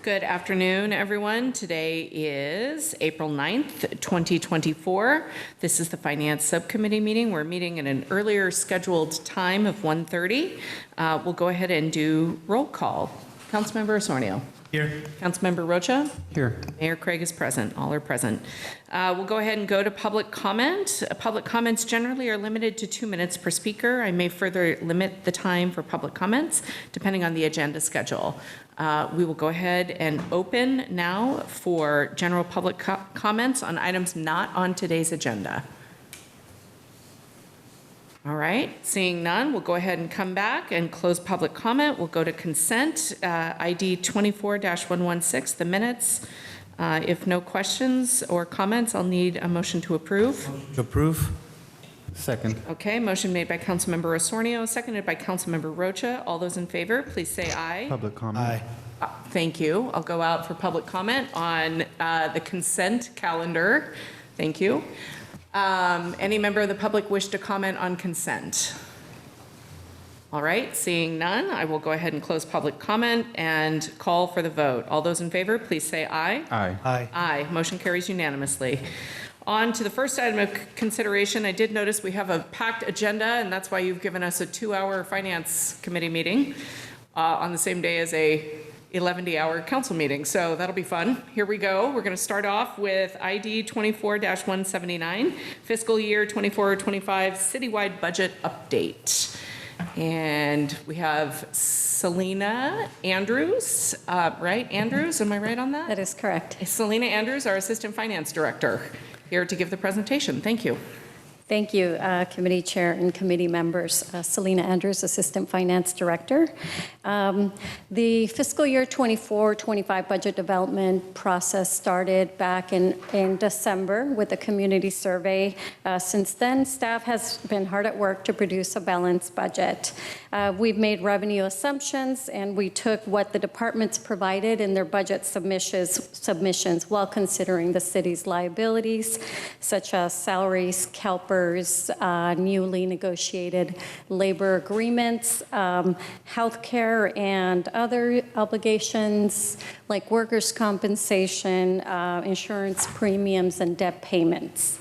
Good afternoon, everyone. Today is April 9th, 2024. This is the Finance Subcommittee meeting. We're meeting at an earlier scheduled time of 1:30. We'll go ahead and do roll call. Councilmember Osornio. Here. Councilmember Rocha. Here. Mayor Craig is present. All are present. We'll go ahead and go to public comment. Public comments generally are limited to 2 minutes per speaker. I may further limit the time for public comments depending on the agenda schedule. We will go ahead and open now for general public comments on items not on today's agenda. All right, seeing none, we'll go ahead and come back and close public comment. We'll go to consent, ID 24-116, the minutes. If no questions or comments, I'll need a motion to approve. To approve. Second. Okay, motion made by Councilmember Osornio, seconded by Councilmember Rocha. All those in favor, please say aye. Public comment. Aye. Thank you. I'll go out for public comment on the consent calendar. Thank you. Any member of the public wish to comment on consent? All right, seeing none, I will go ahead and close public comment and call for the vote. All those in favor, please say aye. Aye. Aye. Aye. Motion carries unanimously. On to the first item of consideration. I did notice we have a packed agenda, and that's why you've given us a 2-hour Finance Committee meeting on the same day as a 11-hour council meeting. So that'll be fun. Here we go. We're going to start off with ID 24-179, fiscal year 24-25 citywide budget update. And we have Selena Andrews, right? Andrews, am I right on that? That is correct. Selena Andrews, our Assistant Finance Director, here to give the presentation. Thank you. Thank you, Committee Chair and committee members. Selena Andrews, Assistant Finance Director. The fiscal year 24-25 budget development process started back in December with a community survey. Since then, staff has been hard at work to produce a balanced budget. We've made revenue assumptions, and we took what the departments provided in their budget submissions while considering the city's liabilities, such as salaries, CalPERS, newly negotiated labor agreements, healthcare, and other obligations like workers' compensation, insurance premiums, and debt payments.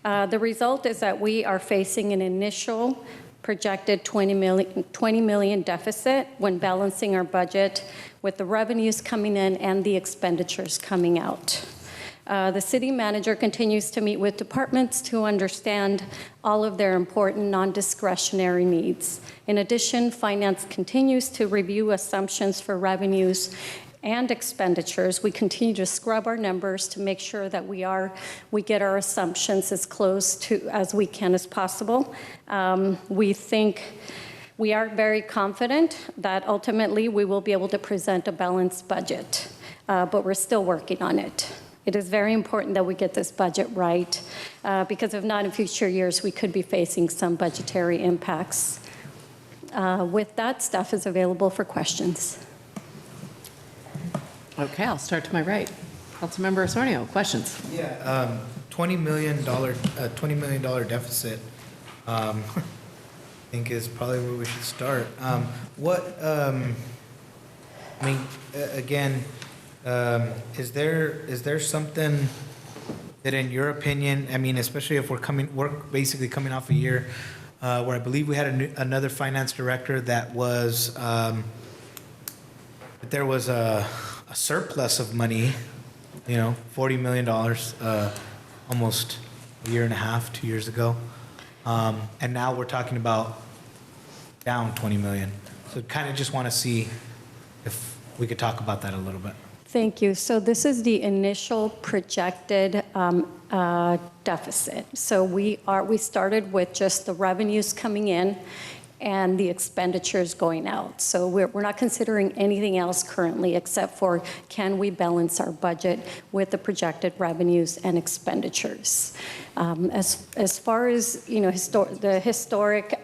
The result is that we are facing an initial projected $20 million deficit when balancing our budget with the revenues coming in and the expenditures coming out. The city manager continues to meet with departments to understand all of their important non-discretionary needs. In addition, finance continues to review assumptions for revenues and expenditures. We continue to scrub our numbers to make sure that we get our assumptions as close to as we can as possible. We are very confident that ultimately we will be able to present a balanced budget, but we're still working on it. It is very important that we get this budget right, because if not, in future years, we could be facing some budgetary impacts. With that, staff is available for questions. Okay, I'll start to my right. Councilmember Osornio, questions? Yeah, $20 million deficit, I think is probably where we should start. Is there something that, in your opinion, I mean, especially if we're basically coming off a year where I believe we had another finance director that was, that there was a surplus of money, $40 million, almost a year and a half, 2 years ago, and now we're talking about down 20 million. So kind of just want to see if we could talk about that a little bit. Thank you. So this is the initial projected deficit. So we started with just the revenues coming in and the expenditures going out. So we're not considering anything else currently except for can we balance our budget with the projected revenues and expenditures. As far as the historic.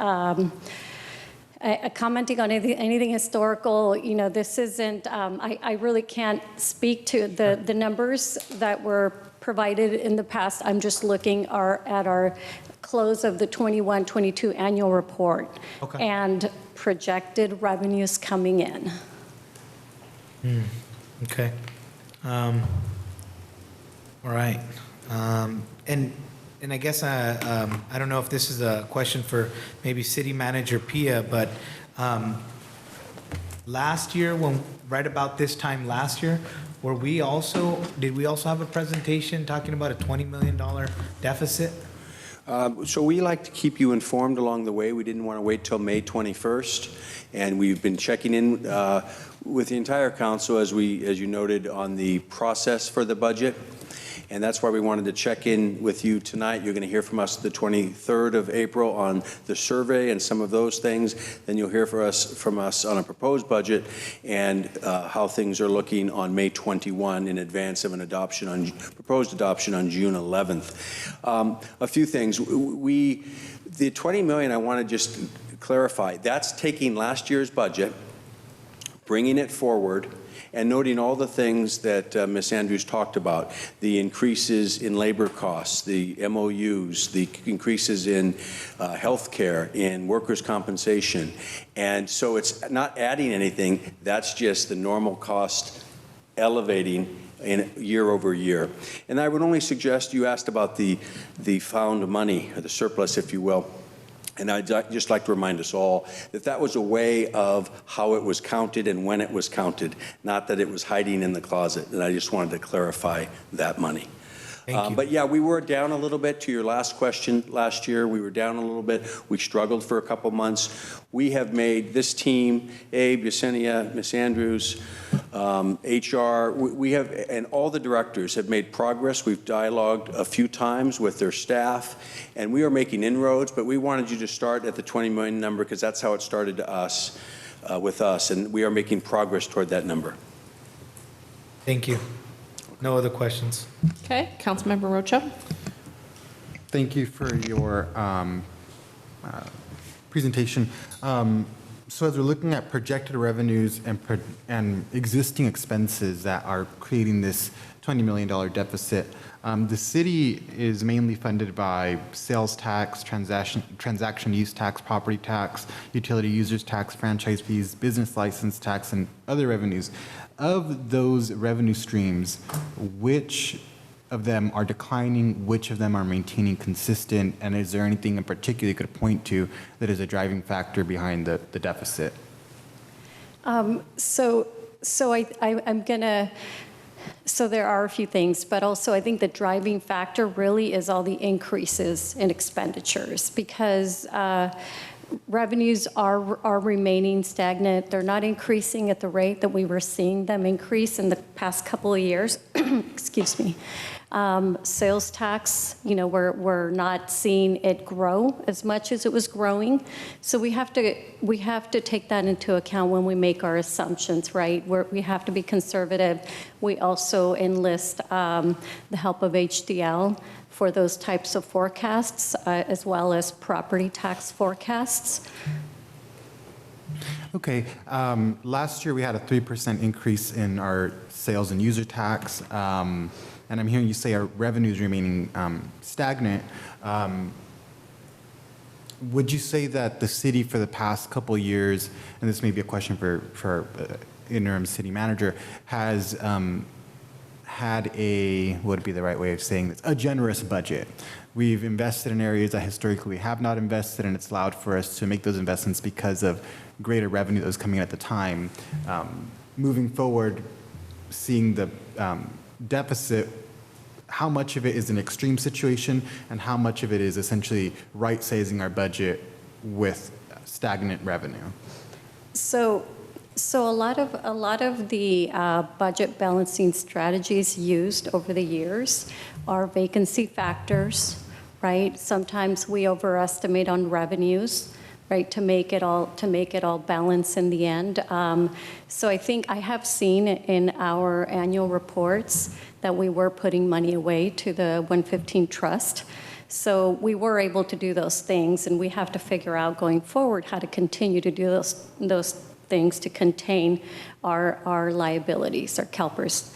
Commenting on anything historical, this isn't, I really can't speak to the numbers that were provided in the past. I'm just looking at our close of the 21-22 annual report and projected revenues coming in. Okay. All right. And I guess I don't know if this is a question for maybe City Manager Pia, but last year, right about this time last year, did we also have a presentation talking about a $20 million deficit? So we like to keep you informed along the way. We didn't want to wait till May 21st, and we've been checking in with the entire council, as you noted, on the process for the budget. And that's why we wanted to check in with you tonight. You're going to hear from us the 23rd of April on the survey and some of those things. Then you'll hear from us on a proposed budget and how things are looking on May 21 in advance of an proposed adoption on June 11th. A few things. The $20 million, I want to just clarify, that's taking last year's budget, bringing it forward, and noting all the things that Ms. Andrews talked about, the increases in labor costs, the MOUs, the increases in health care, in workers' compensation. And so it's not adding anything, that's just the normal cost elevating in year over year. And I would only suggest, you asked about the found money, or the surplus, if you will. And I'd just like to remind us all that that was a way of how it was counted and when it was counted, not that it was hiding in the closet. And I just wanted to clarify that money. Thank you. But yeah, we were down a little bit to your last question last year. We were down a little bit. We struggled for a couple months. We have made this team, Abe, Yesenia, Ms. Andrews, HR, we have, and all the directors have made progress. We've dialogued a few times with their staff, and we are making inroads, but we wanted you to start at the 20 million number because that's how it started to us, with us, and we are making progress toward that number. Thank you. No other questions. Okay, Councilmember Rocha? Thank you for your presentation. So as we're looking at projected revenues and existing expenses that are creating this $20 million deficit, the city is mainly funded by sales tax, transaction use tax, property tax, utility users tax, franchise fees, business license tax, and other revenues. Of those revenue streams, which of them are declining, which of them are maintaining consistent, and is there anything in particular you could point to that is a driving factor behind the deficit? So there are a few things, but also I think the driving factor really is all the increases in expenditures, because revenues are remaining stagnant. They're not increasing at the rate that we were seeing them increase in the past couple of years. Excuse me. Sales tax, we're not seeing it grow as much as it was growing. So we have to take that into account when we make our assumptions, right? We have to be conservative. We also enlist the help of HDL for those types of forecasts, as well as property tax forecasts. Okay. Last year we had a 3% increase in our sales and user tax. And I'm hearing you say our revenues remaining stagnant. Would you say that the city for the past couple of years, and this may be a question for interim city manager, has had what would be the right way of saying this, a generous budget? We've invested in areas that historically we have not invested, and it's allowed for us to make those investments because of greater revenue that was coming in at the time. Moving forward, seeing the deficit, how much of it is an extreme situation and how much of it is essentially right-sizing our budget with stagnant revenue? So a lot of the budget balancing strategies used over the years are vacancy factors, right? Sometimes we overestimate on revenues, right, to make it all balance in the end. So I think I have seen in our annual reports that we were putting money away to the 115 Trust. So we were able to do those things, and we have to figure out going forward how to continue to do those things to contain our liabilities, our CalPERS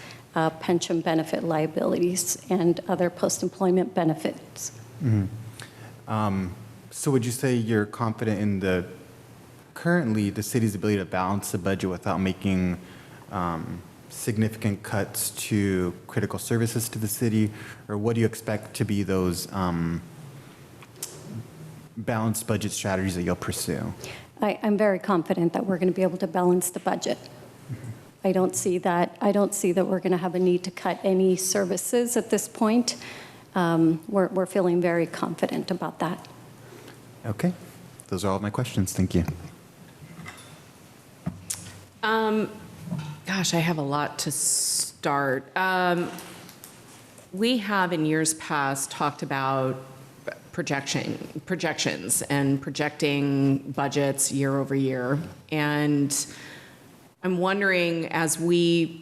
pension benefit liabilities, and other post-employment benefits. Mm-hmm. So would you say you're confident in currently the city's ability to balance the budget without making significant cuts to critical services to the city? Or what do you expect to be those balanced budget strategies that you'll pursue? I'm very confident that we're going to be able to balance the budget. I don't see that we're going to have a need to cut any services at this point. We're feeling very confident about that. Okay, those are all my questions. Thank you. Gosh, I have a lot to start. We have in years past talked about projections and projecting budgets year over year. And I'm wondering, as we,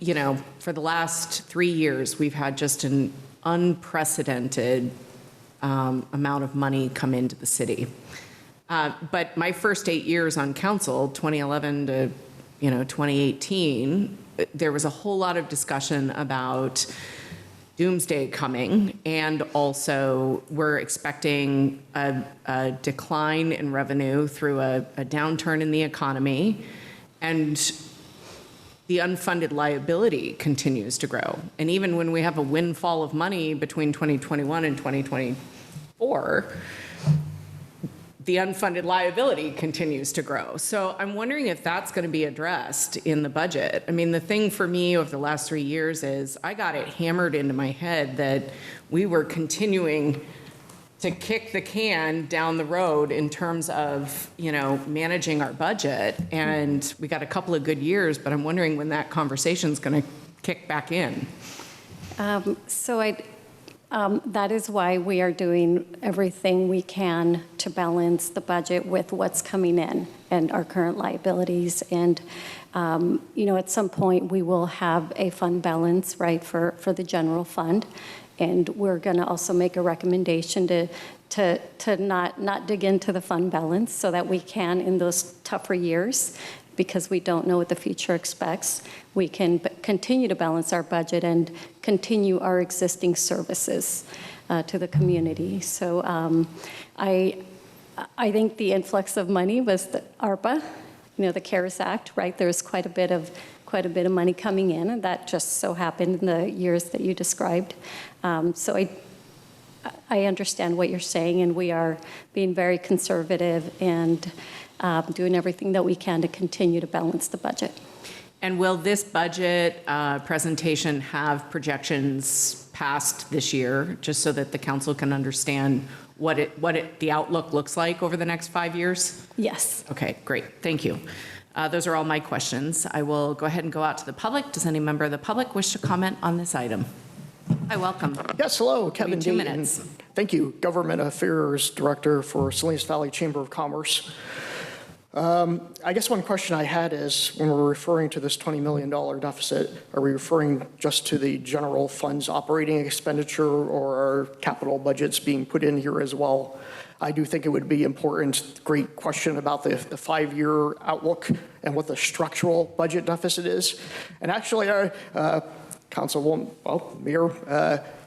for the last 3 years, we've had just an unprecedented amount of money come into the city. But my first 8 years on council, 2011 to 2018, there was a whole lot of discussion about doomsday coming, and also we're expecting a decline in revenue through a downturn in the economy, and the unfunded liability continues to grow. And even when we have a windfall of money between 2021 and 2024, the unfunded liability continues to grow. So I'm wondering if that's going to be addressed in the budget. I mean, the thing for me over the last 3 years is I got it hammered into my head that we were continuing to kick the can down the road in terms of, managing our budget. And we got a couple of good years, but I'm wondering when that conversation's going to kick back in. That is why we are doing everything we can to balance the budget with what's coming in and our current liabilities. And, at some point, we will have a fund balance, right, for the general fund. And we're going to also make a recommendation to not dig into the fund balance so that we can, in those tougher years, because we don't know what the future expects, we can continue to balance our budget and continue our existing services to the community. So I think the influx of money was the ARPA, the CARES Act, right? There's quite a bit of money coming in, and that just so happened in the years that you described. So I understand what you're saying, and we are being very conservative and doing everything that we can to continue to balance the budget. And will this budget presentation have projections past this year, just so that the council can understand what the outlook looks like over the next 5 years? Yes. Okay, great. Thank you. Those are all my questions. I will go ahead and go out to the public. Does any member of the public wish to comment on this item? Hi, welcome. Yes, hello, Kevin 2 Dayton. minutes. Thank you, Government Affairs Director for Salinas Valley Chamber of Commerce. I guess one question I had is, when we're referring to this $20 million deficit, are we referring just to the general fund's operating expenditure, or are capital budgets being put in here as well? I do think it would be important, great question about the 5-year outlook and what the structural budget deficit is. And actually, Mayor,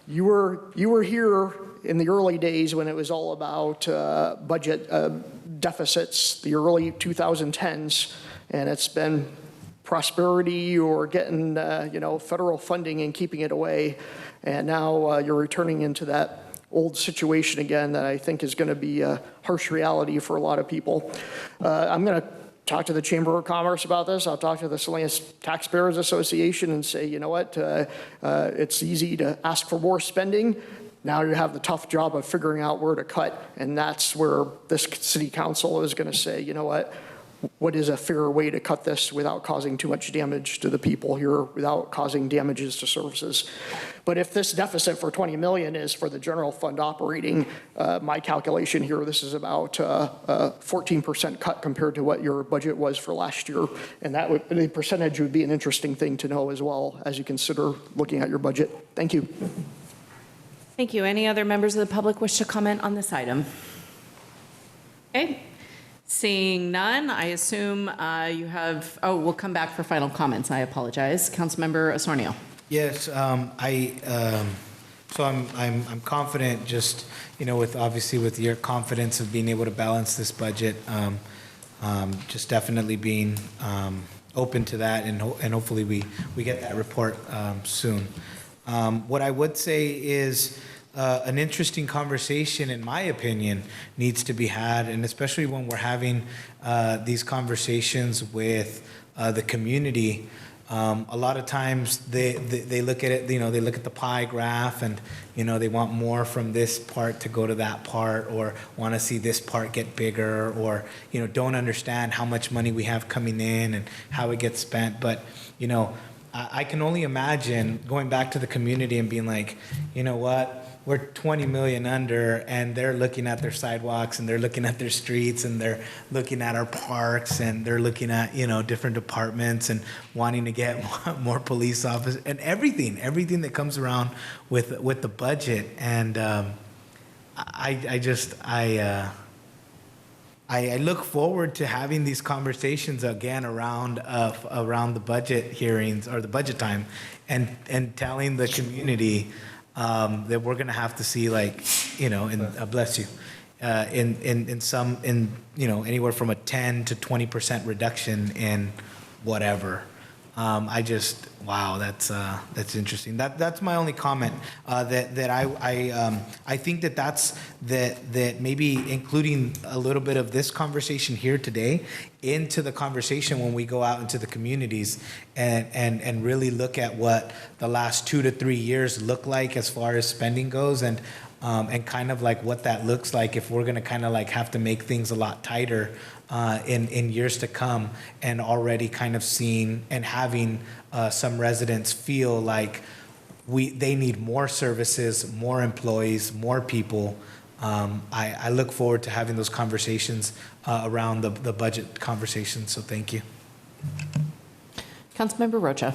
you were here in the early days when it was all about budget deficits, the early 2010s, and it's been prosperity or getting federal funding and keeping it away, and now you're returning into that old situation again that I think is going to be a harsh reality for a lot of people. I'm going to talk to the Chamber of Commerce about this. I'll talk to the Salinas Taxpayers Association and say, you know what, it's easy to ask for more spending. Now you have the tough job of figuring out where to cut, and that's where this city council is going to say, you know what is a fair way to cut this without causing too much damage to the people here, without causing damages to services. But if this deficit for $20 million is for the general fund operating, my calculation here, this is about a 14% cut compared to what your budget was for last year. And the percentage would be an interesting thing to know as well as you consider looking at your budget. Thank you. Thank you. Any other members of the public wish to comment on this item? Okay. Seeing none, I assume you have, we'll come back for final comments. I apologize. Councilmember Osornio. Yes, so I'm confident, just, with your confidence of being able to balance this budget, just definitely being open to that, and hopefully we get that report soon. What I would say is an interesting conversation, in my opinion, needs to be had, and especially when we're having these conversations with the community. A lot of times they look at it, they look at the pie graph, and they want more from this part to go to that part, or want to see this part get bigger, or don't understand how much money we have coming in and how it gets spent. But I can only imagine going back to the community and being like, you know what, we're 20 million under, and they're looking at their sidewalks, and they're looking at their streets, and they're looking at our parks, and they're looking at different departments, and wanting to get more police officers, and everything that comes around with the budget. And I look forward to having these conversations again around the budget hearings or the budget time, and telling the community that we're going to have to see, bless you, in some anywhere from a 10 to 20% reduction in whatever. Wow, that's interesting. That's my only comment. That I think that maybe including a little bit of this conversation here today into the conversation when we go out into the communities and really look at what the last 2 to 3 years look like as far as spending goes, and kind of like what that looks like if we're going to kind of like have to make things a lot tighter in years to come, and already kind of seeing and having some residents feel like they need more services, more employees, more people. I look forward to having those conversations around the budget conversation. So thank you. Councilmember Rocha.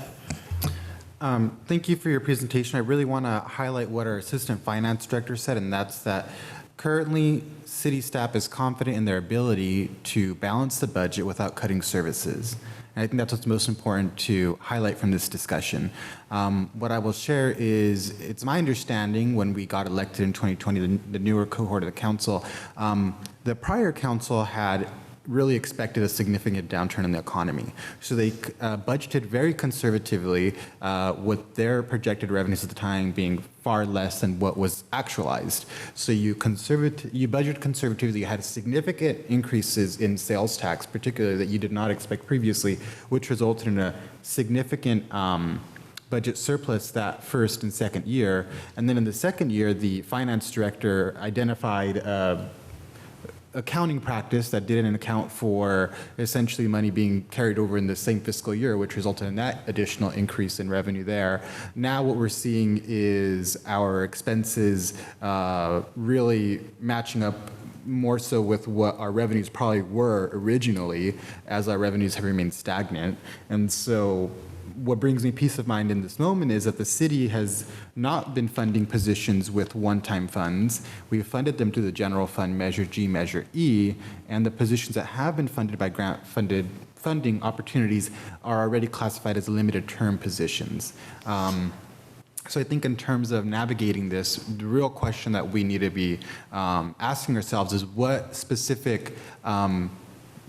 Thank you for your presentation. I really want to highlight what our Assistant Finance Director said, and that's that currently city staff is confident in their ability to balance the budget without cutting services. And I think that's what's most important to highlight from this discussion. What I will share is, it's my understanding when we got elected in 2020, the newer cohort of the council, the prior council had really expected a significant downturn in the economy. So they budgeted very conservatively, with their projected revenues at the time being far less than what was actualized. So you budget conservatively, you had significant increases in sales tax, particularly that you did not expect previously, which resulted in a significant budget surplus that first and second year. And then in the second year, the finance director identified accounting practice that didn't account for essentially money being carried over in the same fiscal year, which resulted in that additional increase in revenue there. Now what we're seeing is our expenses really matching up more so with what our revenues probably were originally, as our revenues have remained stagnant. And so what brings me peace of mind in this moment is that the city has not been funding positions with one-time funds. We've funded them through the general fund, Measure G, Measure E, and the positions that have been funded by grant-funded funding opportunities are already classified as limited term positions. So I think in terms of navigating this, the real question that we need to be asking ourselves is what specific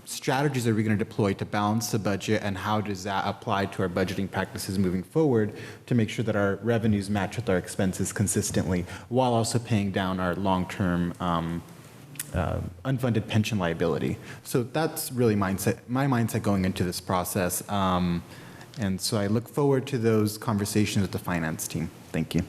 strategies are we going to deploy to balance the budget, and how does that apply to our budgeting practices moving forward to make sure that our revenues match with our expenses consistently, while also paying down our long-term unfunded pension liability. So that's really my mindset going into this process. And so I look forward to those conversations with the finance team. Thank you.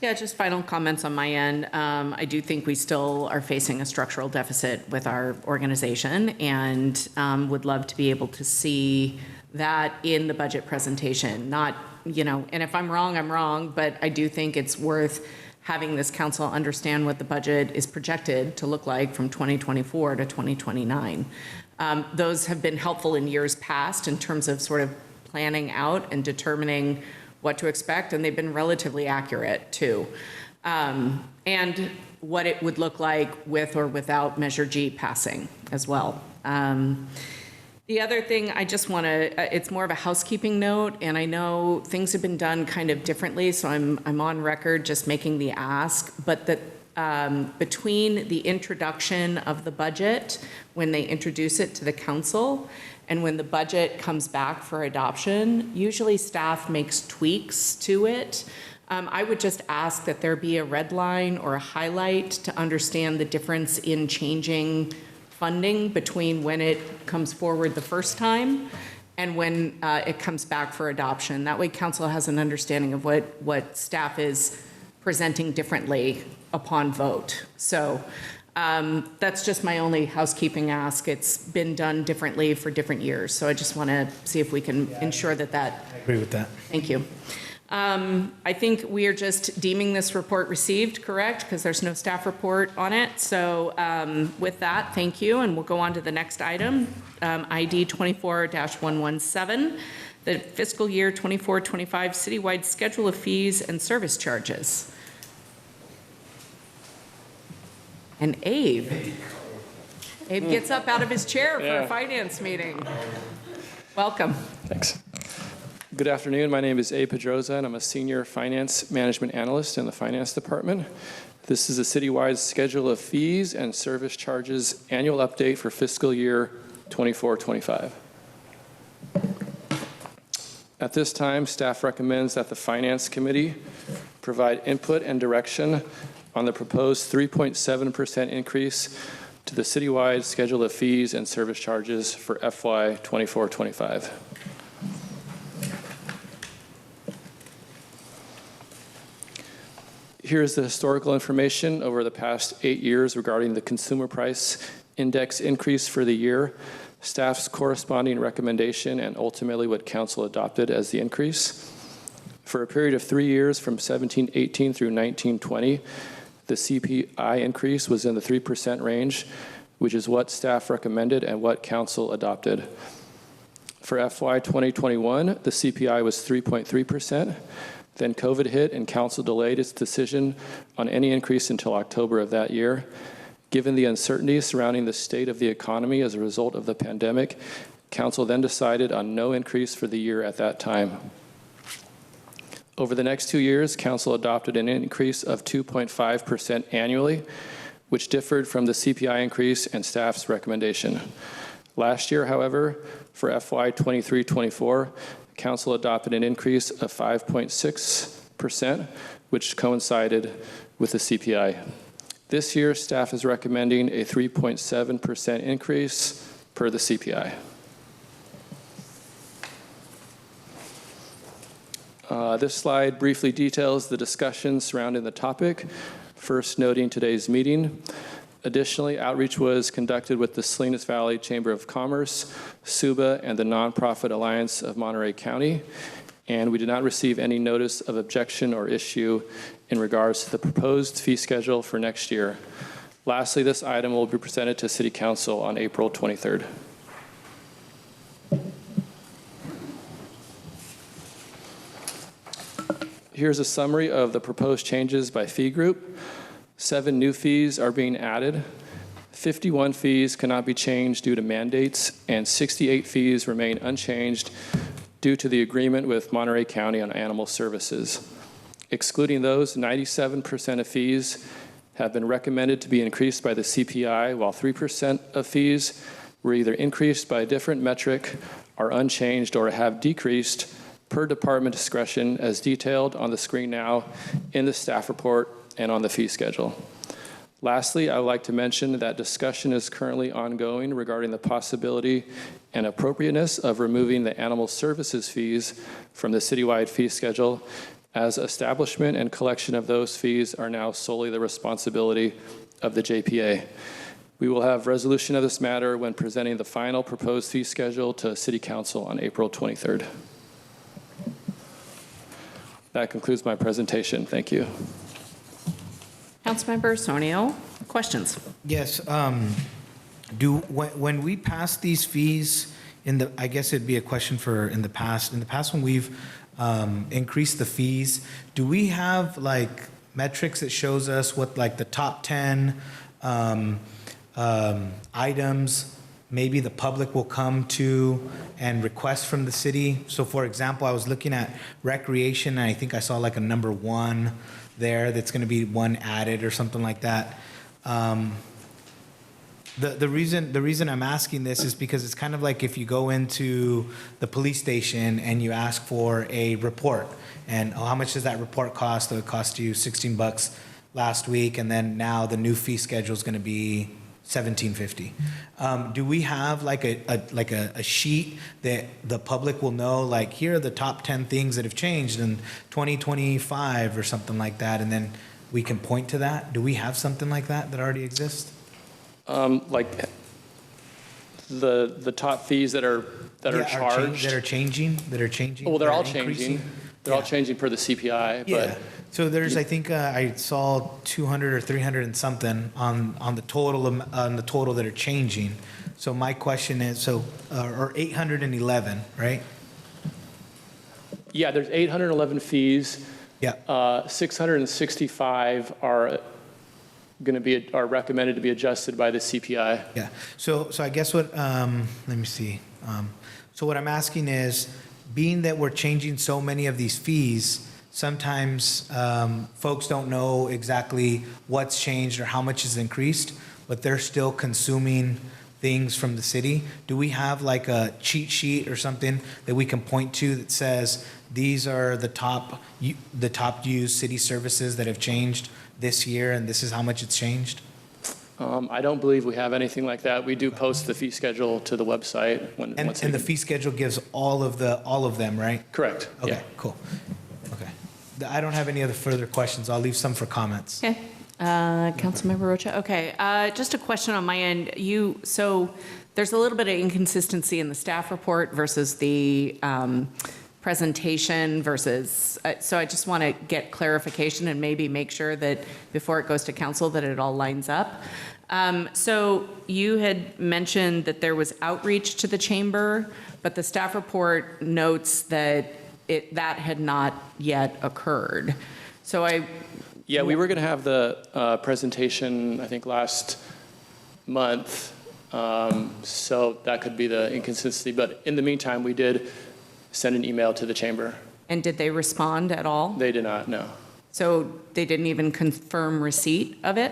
Yeah, just final comments on my end. I do think we still are facing a structural deficit with our organization, and would love to be able to see that in the budget presentation. Not, and if I'm wrong, but I do think it's worth having this council understand what the budget is projected to look like from 2024 to 2029. Those have been helpful in years past in terms of sort of planning out and determining what to expect, and they've been relatively accurate too. And what it would look like with or without Measure G passing as well. The other thing I just want to, it's more of a housekeeping note, and I know things have been done kind of differently, so I'm on record just making the ask, but that between the introduction of the budget, when they introduce it to the council, And when the budget comes back for adoption, usually staff makes tweaks to it. I would just ask that there be a red line or a highlight to understand the difference in changing funding between when it comes forward the first time and when it comes back for adoption. That way council has an understanding of what staff is presenting differently upon vote. So that's just my only housekeeping ask. It's been done differently for different years. So I just want to see if we can ensure that I agree with that. Thank you. I think we are just deeming this report received, correct? Because there's no staff report on it. So with that, thank you. And we'll go on to the next item, ID 24-117, the fiscal year 24-25 citywide schedule of fees and service charges. And Abe gets up out of his chair for a finance meeting. Welcome. Thanks. Good afternoon. My name is Abe Pedroza, and I'm a senior finance management analyst in the finance department. This is a citywide schedule of fees and service charges annual update for fiscal year 24-25. At this time, staff recommends that the finance committee provide input and direction on the proposed 3.7% increase to the citywide schedule of fees and service charges for FY 24-25. Here's the historical information over the past 8 years regarding the consumer price index increase for the year, staff's corresponding recommendation, and ultimately what council adopted as the increase. For a period of 3 years, from 17-18 through 19-20, the CPI increase was in the 3% range, which is what staff recommended and what council adopted. For FY 2021, the CPI was 3.3%. Then COVID hit and council delayed its decision on any increase until October of that year. Given the uncertainty surrounding the state of the economy as a result of the pandemic, council then decided on no increase for the year at that time. Over the next 2 years, council adopted an increase of 2.5% annually, which differed from the CPI increase and staff's recommendation. Last year, however, for FY 23-24, council adopted an increase of 5.6%, which coincided with the CPI. This year, staff is recommending a 3.7% increase per the CPI. This slide briefly details the discussion surrounding the topic, first noting today's meeting. Additionally, outreach was conducted with the Salinas Valley Chamber of Commerce, SUBA, and the Nonprofit Alliance of Monterey County, and we did not receive any notice of objection or issue in regards to the proposed fee schedule for next year. Lastly, this item will be presented to City Council on April 23rd. Here's a summary of the proposed changes by fee group. 7 new fees are being added. 51 fees cannot be changed due to mandates, and 68 fees remain unchanged due to the agreement with Monterey County on animal services. Excluding those, 97% of fees have been recommended to be increased by the CPI, while 3% of fees were either increased by a different metric, are unchanged, or have decreased per department discretion as detailed on the screen now in the staff report and on the fee schedule. Lastly, I would like to mention that discussion is currently ongoing regarding the possibility and appropriateness of removing the animal services fees from the citywide fee schedule, as establishment and collection of those fees are now solely the responsibility of the JPA. We will have resolution of this matter when presenting the final proposed fee schedule to City Council on April 23rd. That concludes my presentation. Thank you. Councilmember Sonio, questions? Yes, when we pass these fees I guess it'd be a question for in the past when we've increased the fees, do we have like metrics that shows us what like the top 10 items maybe the public will come to and request from the city? So for example, I was looking at recreation, and I think I saw like a number 1 there that's going to be 1 added or something like that. The reason I'm asking this is because it's kind of like if you go into the police station and you ask for a report, and how much does that report cost? So it cost you $16 last week, and then now the new fee schedule is going to be $17.50. Do we have like a sheet that the public will know, like here are the top 10 things that have changed in 2025 or something like that, and then we can point to that? Do we have something like that already exists? Like the top fees that are charged. That are changing. Well, they're all increasing? changing. They're all changing per the CPI, Yeah. but So there's, I think, I saw 200 or 300 and something on the total that are changing. So my question is, or 811, right? yeah, there's 811 fees. Yeah. 665 are recommended to be adjusted by the CPI. Yeah. So I guess what, let me see. So what I'm asking is, being that we're changing so many of these fees, sometimes folks don't know exactly what's changed or how much is increased, but they're still consuming things from the city. Do we have like a cheat sheet or something that we can point to that says these are the top used city services that have changed this year, and this is how much it's changed? I don't believe we have anything like that. We do post the fee schedule to the website And the fee schedule gives all of them, right? Correct. Okay, Yeah. cool. Okay. I don't have any other further questions. I'll leave some for comments. Okay. Councilmember Rocha. Okay. Just a question on my end. So there's a little bit of inconsistency in the staff report versus the presentation versus, so I just want to get clarification and maybe make sure that before it goes to council that it all lines up. So you had mentioned that there was outreach to the chamber, but the staff report notes that that had not yet occurred. So Yeah, we were going to have the presentation, I think, last month. So that could be the inconsistency. But in the meantime, we did send an email to the chamber. And did they respond at all? They did not, no. So they didn't even confirm receipt of it?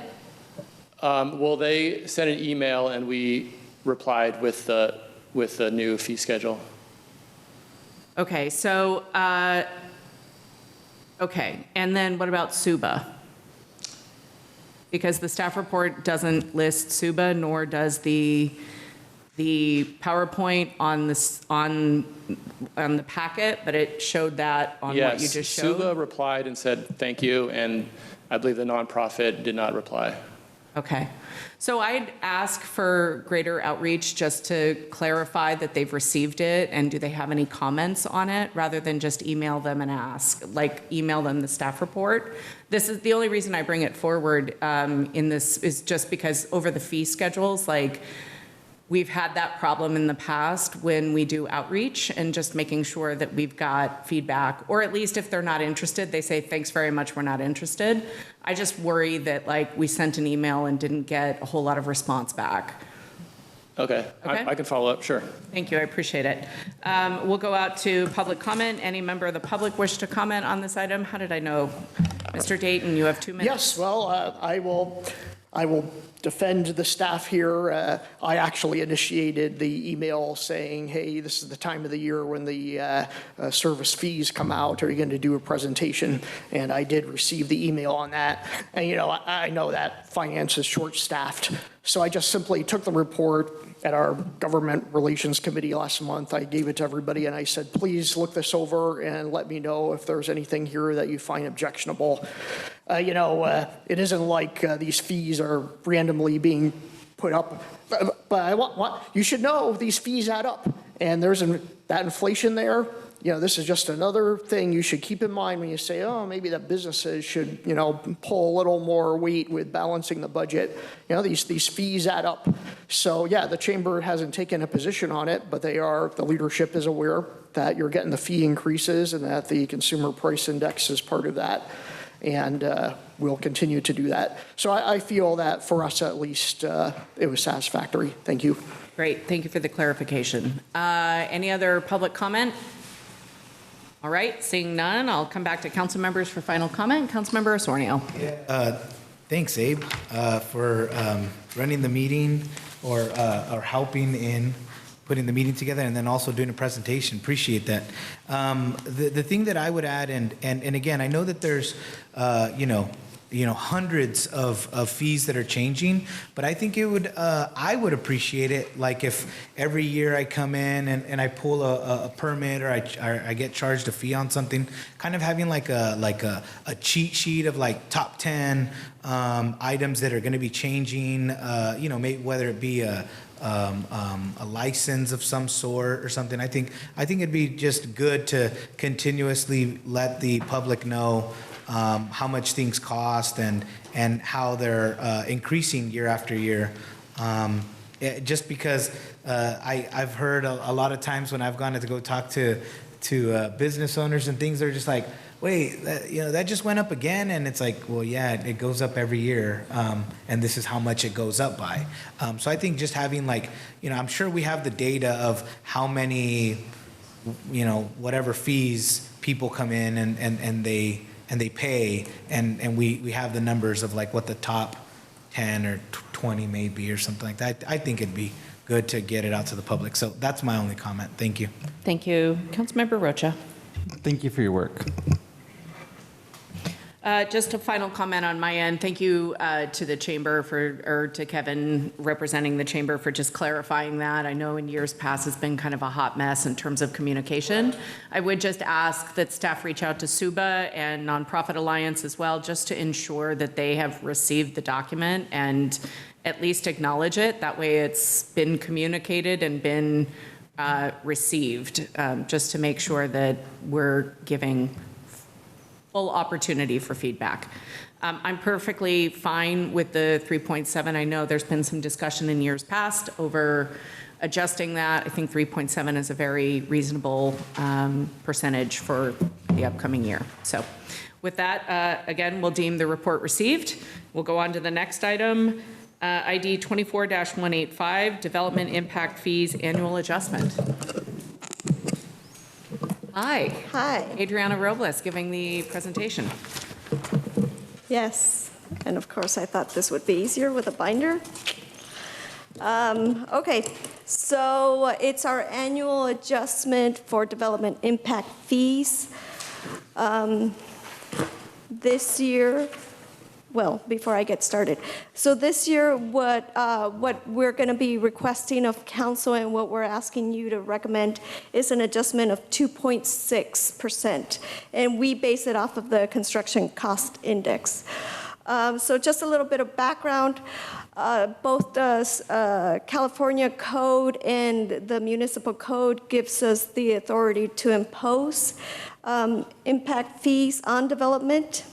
Well, they sent an email and we replied with the new fee schedule. Okay, so, okay, and then what about SUBA? Because the staff report doesn't list SUBA, nor does the PowerPoint on the packet, but it showed that on what you just showed? SUBA replied and said, thank you, and I believe the nonprofit did not reply. Okay. So I'd ask for greater outreach just to clarify that they've received it, and do they have any comments on it, rather than just email them and ask, like email them the staff report. This is the only reason I bring it forward in this is just because over the fee schedules, like, we've had that problem in the past when we do outreach, and just making sure that we've got feedback, or at least if they're not interested, they say, thanks very much, we're not interested. I just worry that, like, we sent an email and didn't get a whole lot of response back. Okay, Okay. I can follow up, sure. Thank you, I appreciate it. We'll go out to public comment. Any member of the public wish to comment on this item? How did I know? Mr. Dayton, you have 2 minutes. Yes, well, I will defend the staff here. I actually initiated the email saying, hey, this is the time of the year when the service fees come out. Are you going to do a presentation? And I did receive the email on that. And, you know, I know that finance is short-staffed. So I just simply took the report at our government relations committee last month. I gave it to everybody and I said, please look this over and let me know if there's anything here that you find objectionable. It isn't like these fees are randomly being put up, but you should know these fees add up, and there's that inflation there. This is just another thing you should keep in mind when you say, oh, maybe that businesses should, pull a little more weight with balancing the budget. These fees add up. So yeah, the chamber hasn't taken a position on it, but the leadership is aware that you're getting the fee increases and that the consumer price index is part of that. And we'll continue to do that. So I feel that for us at least, it was satisfactory. Thank you. Great, thank you for the clarification. Any other public comment? All right, seeing none, I'll come back to council members for final comment. Councilmember Osornio. Thanks, Abe, for running the meeting or helping in putting the meeting together, and then also doing a presentation. Appreciate that. The thing that I would add, and again, I know that there's, hundreds of fees that are changing, but I think I would appreciate it, like if every year I come in and I pull a permit, or I get charged a fee on something, kind of having like a cheat sheet of like top 10 items that are going to be changing, maybe whether it be a license of some sort or something. I think it'd be just good to continuously let the public know how much things cost and how they're increasing year after year. Just because I've heard a lot of times when I've gone to go talk to business owners and things, they're just like, wait, that just went up again, and it's like, well, yeah, it goes up every year, and this is how much it goes up by. So I think just having I'm sure we have the data of how many, whatever fees people come in and they pay, and we have the numbers of like what the top 10 or 20 may be or something like that. I think it'd be good to get it out to the public. So that's my only comment. Thank you. Thank you. Councilmember Rocha. Thank you for your work. Just a final comment on my end. Thank you to the chamber to Kevin representing the chamber for just clarifying that. I know in years past it's been kind of a hot mess in terms of communication. I would just ask that staff reach out to SUBA and Nonprofit Alliance as well, just to ensure that they have received the document and at least acknowledge it. That way it's been communicated and been received, just to make sure that we're giving full opportunity for feedback. I'm perfectly fine with the 3.7. I know there's been some discussion in years past over adjusting that. I think 3.7 is a very reasonable percentage for the upcoming year. So with that, again, we'll deem the report received. We'll go on to the next item, ID 24-185, Development Impact Fees Annual Adjustment. Hi. Hi. Adriana Robles giving the presentation. Yes, and of course I thought this would be easier with a binder. Okay, so it's our annual adjustment for development impact fees. This year, well, before I get started. So this year, what we're going to be requesting of council and what we're asking you to recommend is an adjustment of 2.6%. And we base it off of the construction cost index. So just a little bit of background. Both the California Code and the Municipal Code gives us the authority to impose impact fees on development.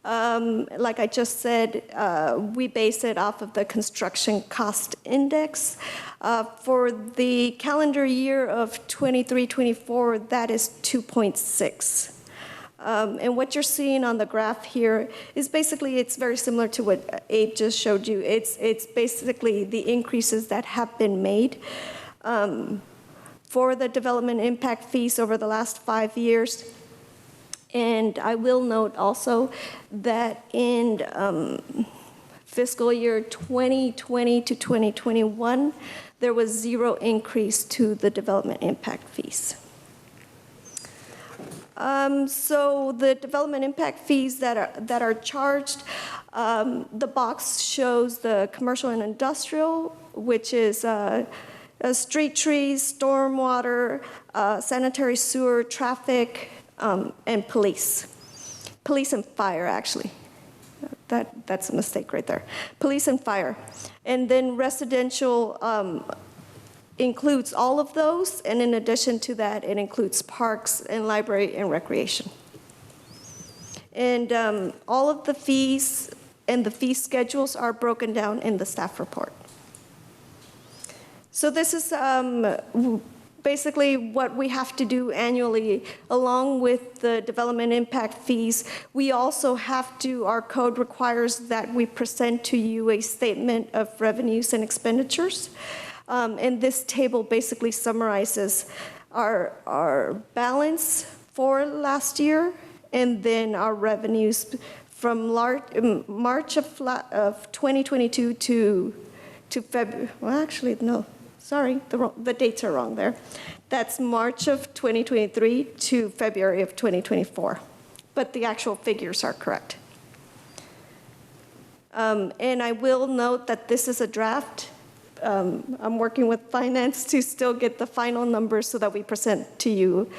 Like I just said, we base it off of the construction cost index. For the calendar year of 23-24, that is 2.6. And what you're seeing on the graph here is basically, it's very similar to what Abe just showed you. It's basically the increases that have been made for the development impact fees over the last 5 years. And I will note also that in fiscal year 2020 to 2021, there was 0 increase to the development impact fees. So the development impact fees that are charged, the box shows the commercial and industrial, which is street trees, stormwater, sanitary sewer, traffic, and police and fire, actually. That's a mistake right there. Police and fire. And then residential includes all of those, and in addition to that, it includes parks and library and recreation. And all of the fees and the fee schedules are broken down in the staff report. So this is basically what we have to do annually. Along with the development impact fees, we also have to, our code requires that we present to you a statement of revenues and expenditures. And this table basically summarizes our balance for last year, and then our revenues from March of 2022 to to February, well, actually, no, sorry, the dates are wrong there. That's March of 2023 to February of 2024, but the actual figures are correct. And I will note that this is a draft. I'm working with finance to still get the final numbers so that we present to you,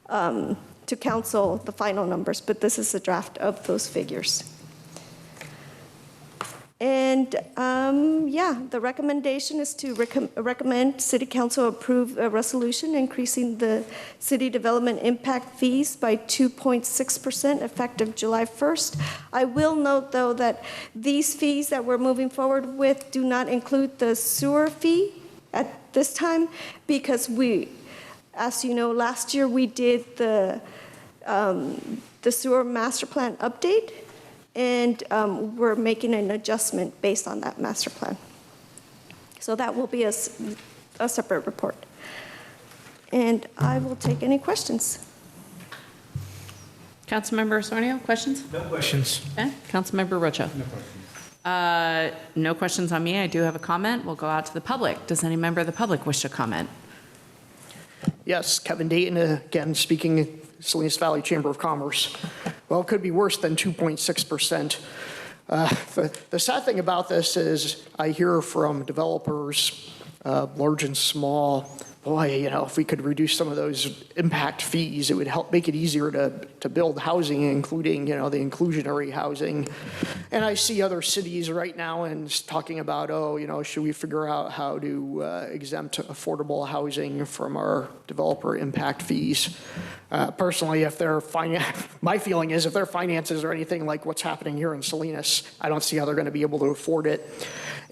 to council, the final numbers, but this is a draft of those figures. And yeah, the recommendation is to recommend City Council approve a resolution increasing the city development impact fees by 2.6% effective July 1st. I will note, though, that these fees that we're moving forward with do not include the sewer fee at this time because we, as you know, last year we did the sewer master plan update. And we're making an adjustment based on that master plan. So that will be a separate report. And I will take any questions. Councilmember Osornio, questions? No questions. Okay. Councilmember Rocha? No questions. No questions on me. I do have a comment. We'll go out to the public. Does any member of the public wish to comment? Yes, Kevin Dayton, again, speaking Salinas Valley Chamber of Commerce. Well, it could be worse than 2.6%. The sad thing about this is I hear from developers, large and small, boy, you know, if we could reduce some of those impact fees, it would help make it easier to build housing, including, you know, the inclusionary housing. And I see other cities right now and talking about, oh, you know, should we figure out how to exempt affordable housing from our developer impact fees? Personally, if their my feeling is if their finances are anything like what's happening here in Salinas, I don't see how they're going to be able to afford it.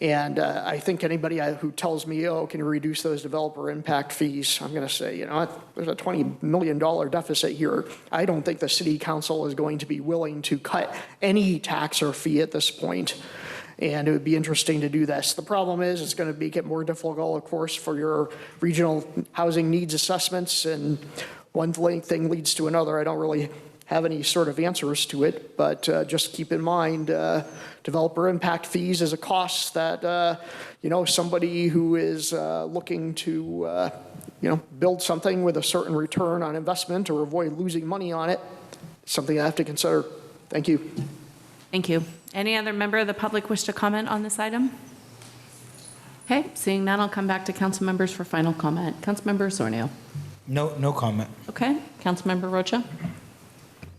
And I think anybody who tells me, oh, can you reduce those developer impact fees, I'm going to say, you know, there's a $20 million deficit here. I don't think the city council is going to be willing to cut any tax or fee at this point. And it would be interesting to do this. The problem is it's going to make it more difficult, of course, for your regional housing needs assessments. And one thing leads to another. I don't really have any sort of answers to it, but just keep in mind developer impact fees is a cost that, you know, somebody who is looking to, you know, build something with a certain return on investment or avoid losing money on it, something I have to consider. Thank you. Thank you. Any other member of the public wish to comment on this item? Okay, seeing none, I'll come back to council members for final comment. Councilmember Osornio. No comment. Okay, Councilmember Rocha.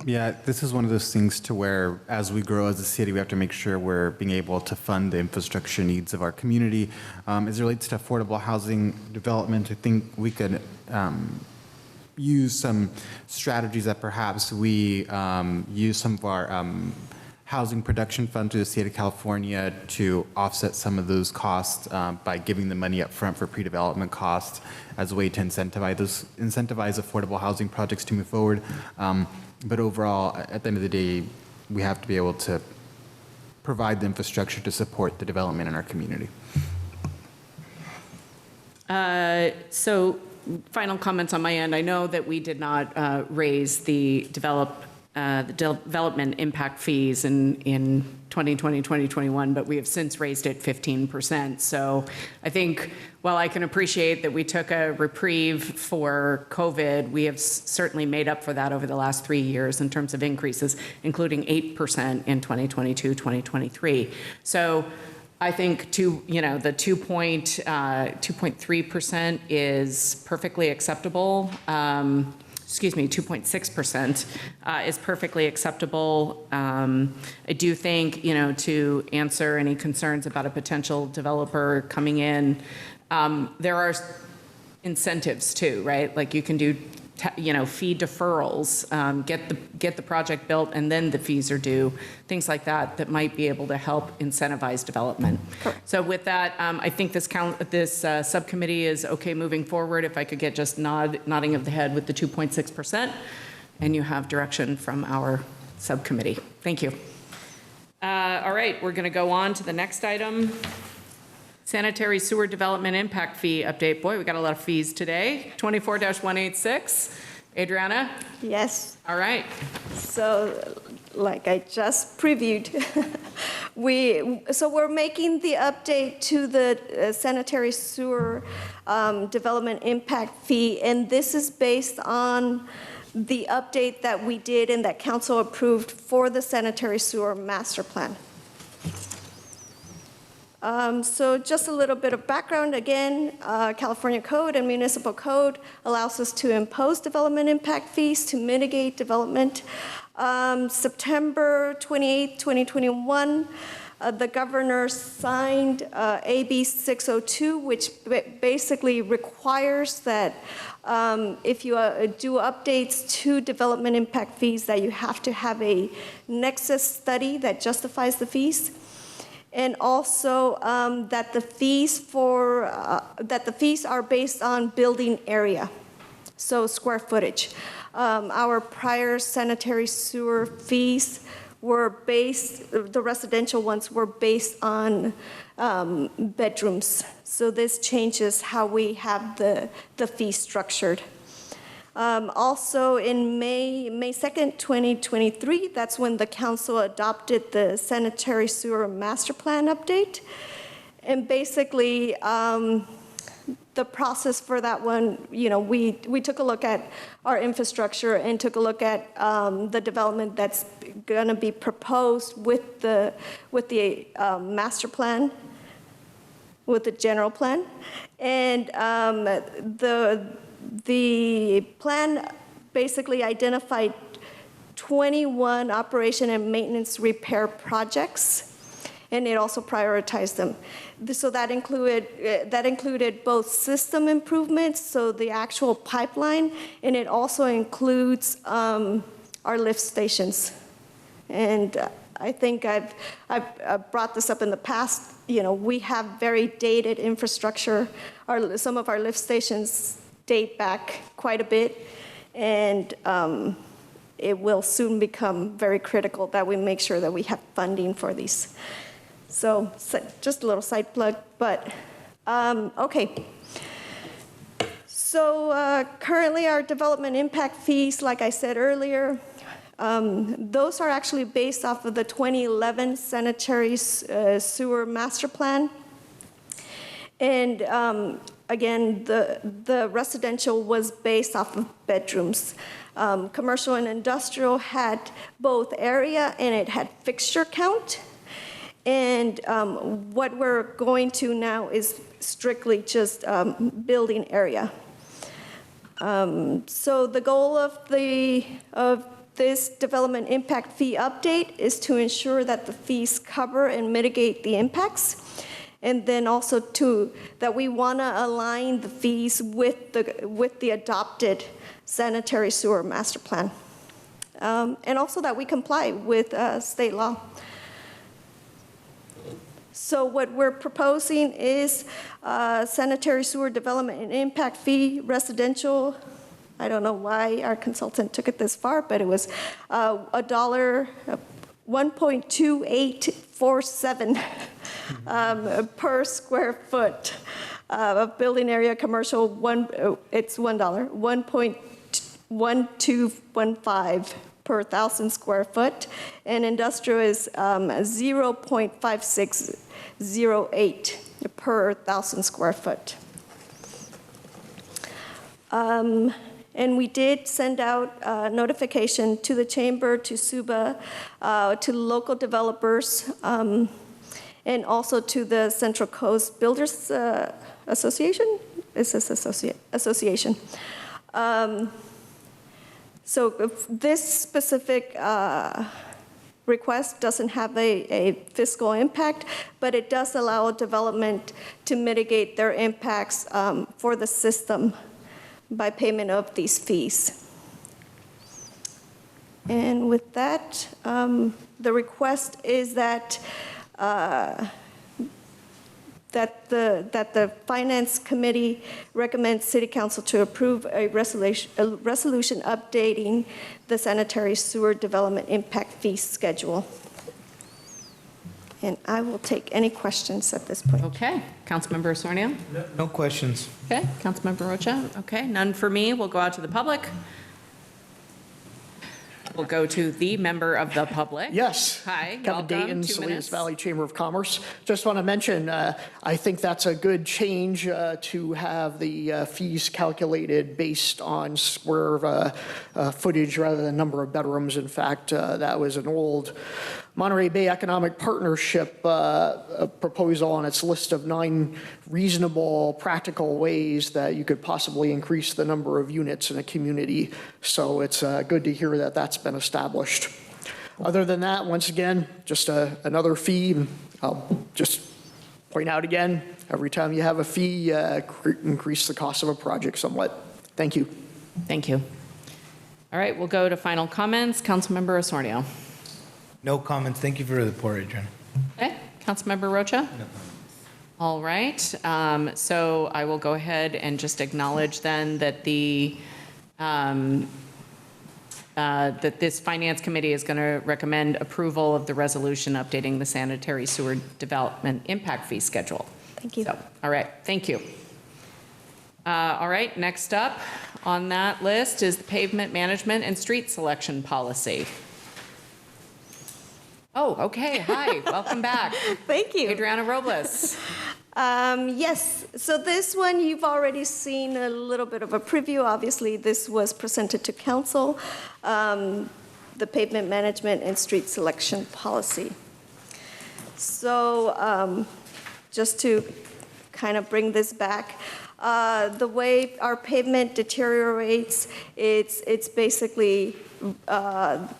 Yeah, this is one of those things to where, as we grow as a city, we have to make sure we're being able to fund the infrastructure needs of our community. As it relates to affordable housing development, I think we could use some strategies that perhaps we use some of our housing production fund through the state of California to offset some of those costs by giving the money up front for pre-development costs as a way to incentivize affordable housing projects to move forward. But overall, at the end of the day, we have to be able to provide the infrastructure to support the development in our community. So final comments on my end. I know that we did not raise the development impact fees in 2020, 2021, but we have since raised it 15%. So I think while I can appreciate that we took a reprieve for COVID, we have certainly made up for that over the last 3 years in terms of increases, including 8% in 2022, 2023. So I think the 2.3% is perfectly acceptable. 2.6% is perfectly acceptable. I do think, to answer any concerns about a potential developer coming in, there are incentives too, right? Like you can do, fee deferrals, get the project built, and then the fees are due. Things like that might be able to help incentivize development. Correct. So with that, I think this subcommittee is okay moving forward. If I could get just nodding of the head with the 2.6%, and you have direction from our subcommittee. Thank you. All right, we're going to go on to the next item. Sanitary sewer development impact fee update. Boy, we got a lot of fees today. 24-186. Adriana? Yes. All right. So, like I just previewed, So we're making the update to the sanitary sewer development impact fee, and this is based on the update that we did and that council approved for the sanitary sewer master plan. So just a little bit of background. Again, California Code and Municipal Code allows us to impose development impact fees to mitigate development. September 28, 2021, the governor signed AB 602, which basically requires that if you do updates to development impact fees, that you have to have a nexus study that justifies the fees. And also that the fees are based on building area, so square footage. Our prior sanitary sewer fees were based, the residential ones were based on bedrooms. So this changes how we have the fee structured. Also in May 2nd, 2023, that's when the council adopted the sanitary sewer master plan update. And basically, the process for that one, we took a look at our infrastructure and took a look at the development that's going to be proposed with the master plan, with the general plan. And the plan basically identified 21 operation and maintenance repair projects, and it also prioritized them. So that included both system improvements, so the actual pipeline, and it also includes our lift stations. And I think I've brought this up in the past. We have very dated infrastructure. Some of our lift stations date back quite a bit, and it will soon become very critical that we make sure that we have funding for these. So just a little side plug, but okay. So currently our development impact fees, like I said earlier, those are actually based off of the 2011 sanitary sewer master plan. And again, the residential was based off of bedrooms. Commercial and industrial had both area and it had fixture count. And what we're going to now is strictly just building area. So the goal of this development impact fee update is to ensure that the fees cover and mitigate the impacts. And then also that we want to align the fees with the adopted sanitary sewer master plan. And also that we comply with state law. So what we're proposing is sanitary sewer development and impact fee, residential. I don't know why our consultant took it this far, but it was $1.2847 per square foot of building area. Commercial, it's $1, 1.1215 per 1,000 square foot, and industrial is 0.5608 per 1,000 square foot. And we did send out notification to the chamber, to SUBA, to local developers, and also to the Central Coast Builders Association. Is this association? So if this specific request doesn't have a fiscal impact, but it does allow development to mitigate their impacts for the system by payment of these fees. And with that, the request is that the Finance Committee recommends City Council to approve a resolution updating the sanitary sewer development impact fee schedule. And I will take any questions at this point. Okay, Councilmember Osornio? No questions. Okay, Councilmember Rocha? Okay, none for me. We'll go out to the public. we'll go to the member of the public. Yes. Hi, Kevin welcome. Dayton, 2 Salinas minutes. Valley Chamber of Commerce. Just want to mention, I think that's a good change to have the fees calculated based on square footage rather than number of bedrooms. In fact, that was an old Monterey Bay Economic Partnership proposal on its list of 9 reasonable, practical ways that you could possibly increase the number of units in a community. So it's good to hear that that's been established. Other than that, once again, just another fee. I'll just point out again, every time you have a fee, increase the cost of a project somewhat. Thank you. Thank you. All right, we'll go to final comments. Councilmember Osornio. No comments. Thank you for the report, Adriana. Okay, Councilmember Rocha? All right, so I will go ahead and just acknowledge then that that this Finance Committee is going to recommend approval of the resolution updating the sanitary sewer development impact fee schedule. Thank you. So, all right, thank you. All right, next up on that list is the pavement management and street selection policy. Oh, okay, hi, welcome back. Thank you. Adriana Robles. Yes, so this one you've already seen a little bit of a preview. Obviously, this was presented to council, the pavement management and street selection policy. So just to kind of bring this back, the way our pavement deteriorates, it's basically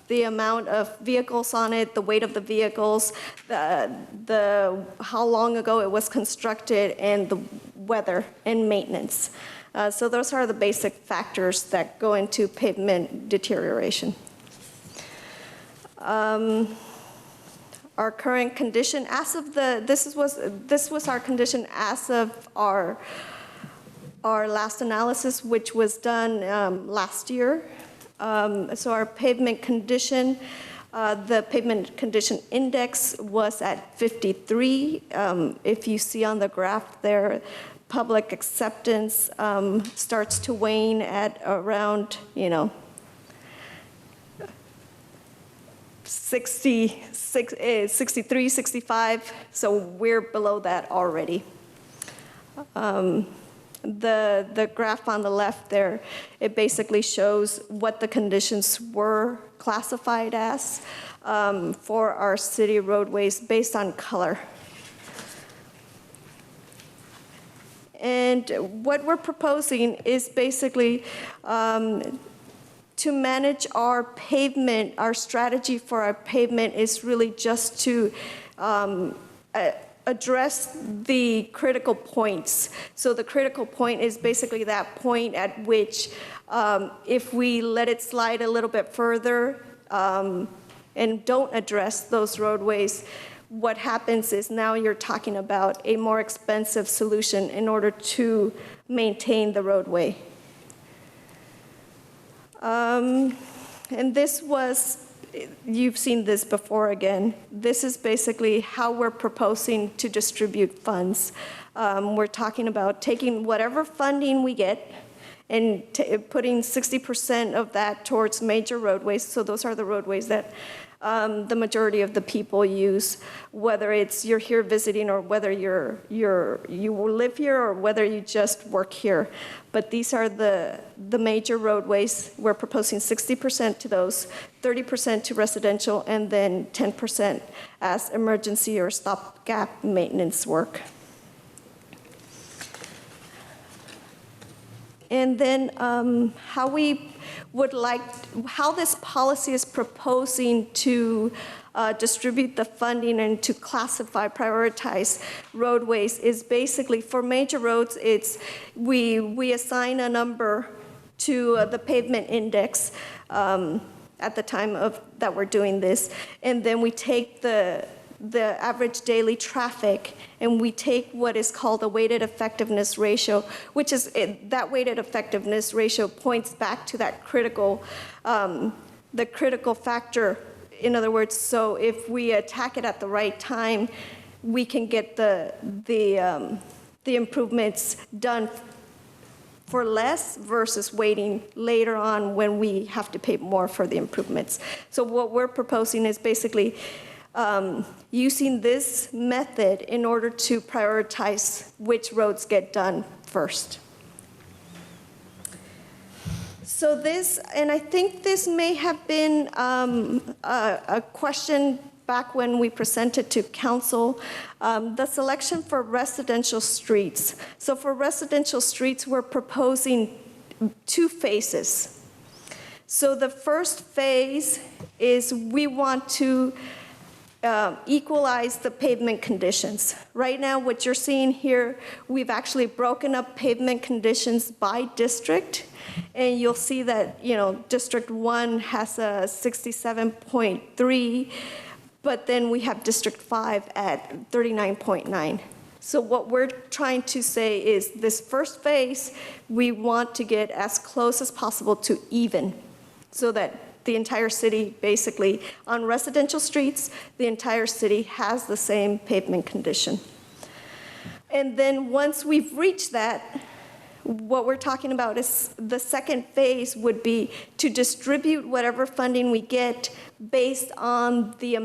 the amount of vehicles on it, the weight of the vehicles, the how long ago it was constructed, and the weather and maintenance. So those are the basic factors that go into pavement deterioration. Our current condition, as of this was our condition as of our last analysis, which was done last year. So our pavement condition, the pavement condition index was at 53. If you see on the graph there, public acceptance starts to wane at around, 63, 65. So we're below that already. The graph on the left there, it basically shows what the conditions were classified as for our city roadways based on color. And what we're proposing is basically to manage our pavement. Our strategy for our pavement is really just to address the critical points. So the critical point is basically that point at which if we let it slide a little bit further and don't address those roadways, what happens is now you're talking about a more expensive solution in order to maintain the roadway. And this was, you've seen this before again. This is basically how we're proposing to distribute funds. We're talking about taking whatever funding we get and putting 60% of that towards major roadways. So those are the roadways that the majority of the people use, whether it's you're here visiting or whether you live here or whether you just work here. But these are the major roadways. We're proposing 60% to those, 30% to residential, and then 10% as emergency or stopgap maintenance work. And then how this policy is proposing to distribute the funding and to classify, prioritize roadways is basically for major roads, it's we assign a number to the pavement index at the time that we're doing this, and then we take the average daily traffic, and we take what is called a weighted effectiveness ratio, which is that weighted effectiveness ratio points back to that critical, the critical factor. In other words, so if we attack it at the right time, we can get the improvements done for less versus waiting later on when we have to pay more for the improvements. So what we're proposing is basically using this method in order to prioritize which roads get done first. So this, and I think this may have been a question back when we presented to council, the selection for residential streets. So for residential streets, we're proposing 2 phases. So the first phase is we want to equalize the pavement conditions. Right now, what you're seeing here, we've actually broken up pavement conditions by district. And you'll see that, District 1 has a 67.3, but then we have District 5 at 39.9. So what we're trying to say is this first phase, we want to get as close as possible to even, so that the entire city, basically, on residential streets, the entire city has the same pavement condition. And then once we've reached that, what we're talking about is the second phase would be to distribute whatever funding we get based on the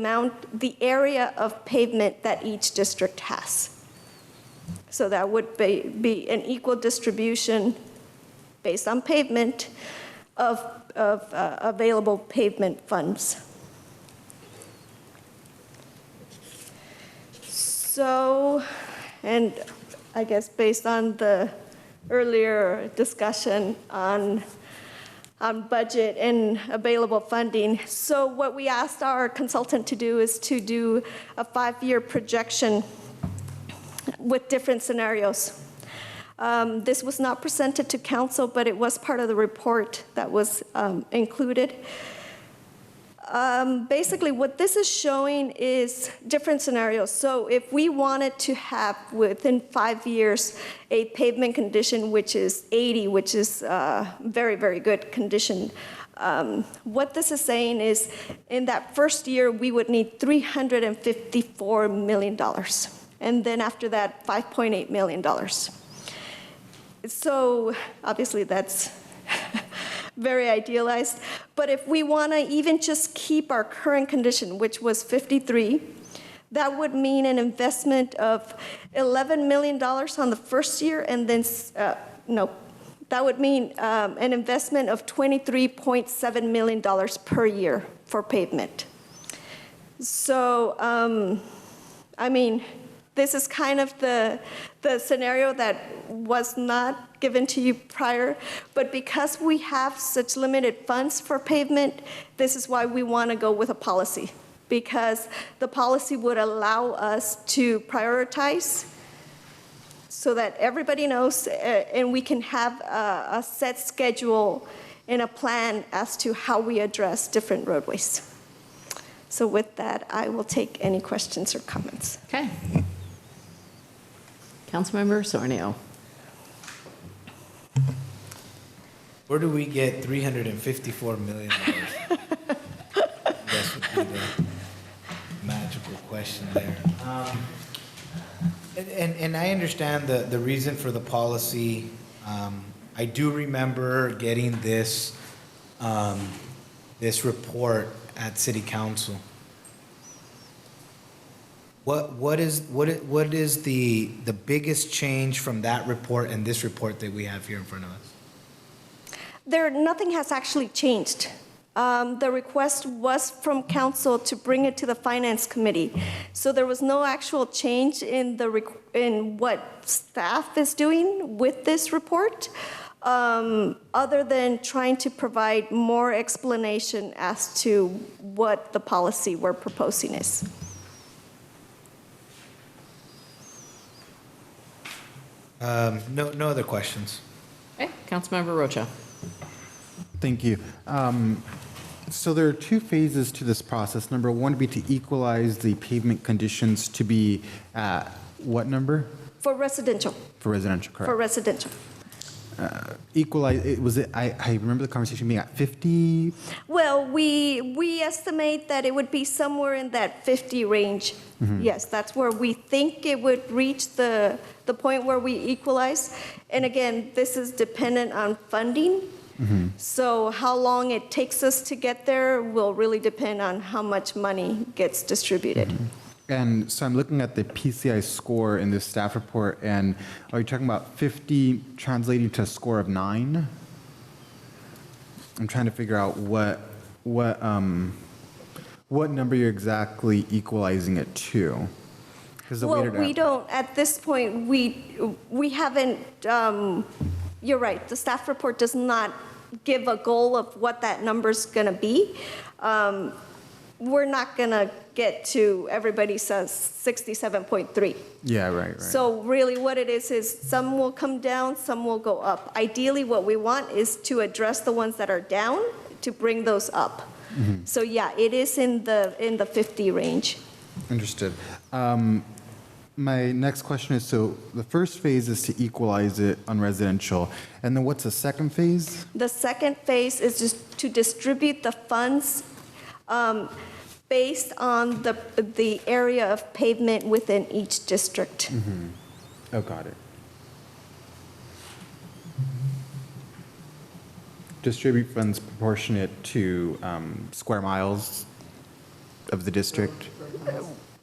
area of pavement that each district has. So that would be an equal distribution based on pavement of available pavement funds. So, and I guess based on the earlier discussion on budget and available funding. So what we asked our consultant to do is to do a 5-year projection with different scenarios. This was not presented to council, but it was part of the report that was included. Basically, what this is showing is different scenarios. So if we wanted to have, within 5 years, a pavement condition which is 80, which is very, very good condition, what this is saying is in that first year, we would need $354 million. And then after that, $5.8 million. So obviously, that's very idealized. But if we want to even just keep our current condition, which was 53, that would mean an investment of $11 million on the first year, and then, that would mean an investment of $23.7 million per year for pavement. So, this is kind of the scenario that was not given to you prior, but because we have such limited funds for pavement, this is why we want to go with a policy, because the policy would allow us to prioritize so that everybody knows, and we can have a set schedule and a plan as to how we address different roadways. So with that, I will take any questions or comments. Okay. Councilmember Sornio. Where do we get $354 million? That would be the magical question there. And I understand the reason for the policy. I do remember getting this report at City Council. What is the biggest change from that report and this report that we have here in front of us? Nothing has actually changed. The request was from council to bring it to the finance committee. So there was no actual change in what staff is doing with this report, other than trying to provide more explanation as to what the policy we're proposing is. No other questions. Okay, Councilmember Rocha. Thank you. So there are 2 phases to this process. Number 1 would be to equalize the pavement conditions to be at what number? For residential. For residential, correct. For residential. equalize, I remember the conversation being at 50? Well, we estimate that it would be somewhere in that 50 range. Yes, that's where we think it would reach the point where we equalize. And again, this is dependent on funding. So how long it takes us to get there will really depend on how much money gets distributed. And so I'm looking at the PCI score in this staff report, and are you talking about 50 translating to a score of 9? I'm trying to figure out what number you're exactly equalizing it to. 'Cause the Well, weighted we av- don't, at this point, we haven't, you're right, the staff report does not give a goal of what that number's gonna be. We're not gonna get to, everybody says 67.3. Yeah, right. So really what it is some will come down, some will go up. Ideally, what we want is to address the ones that are down, to bring those up. So yeah, it is in the 50 range. Understood. My next question is, so the first phase is to equalize it on residential, and then what's the second phase? The second phase is just to distribute the funds based on the area of pavement within each district. Oh, got it. Distribute funds proportionate to square miles of the district?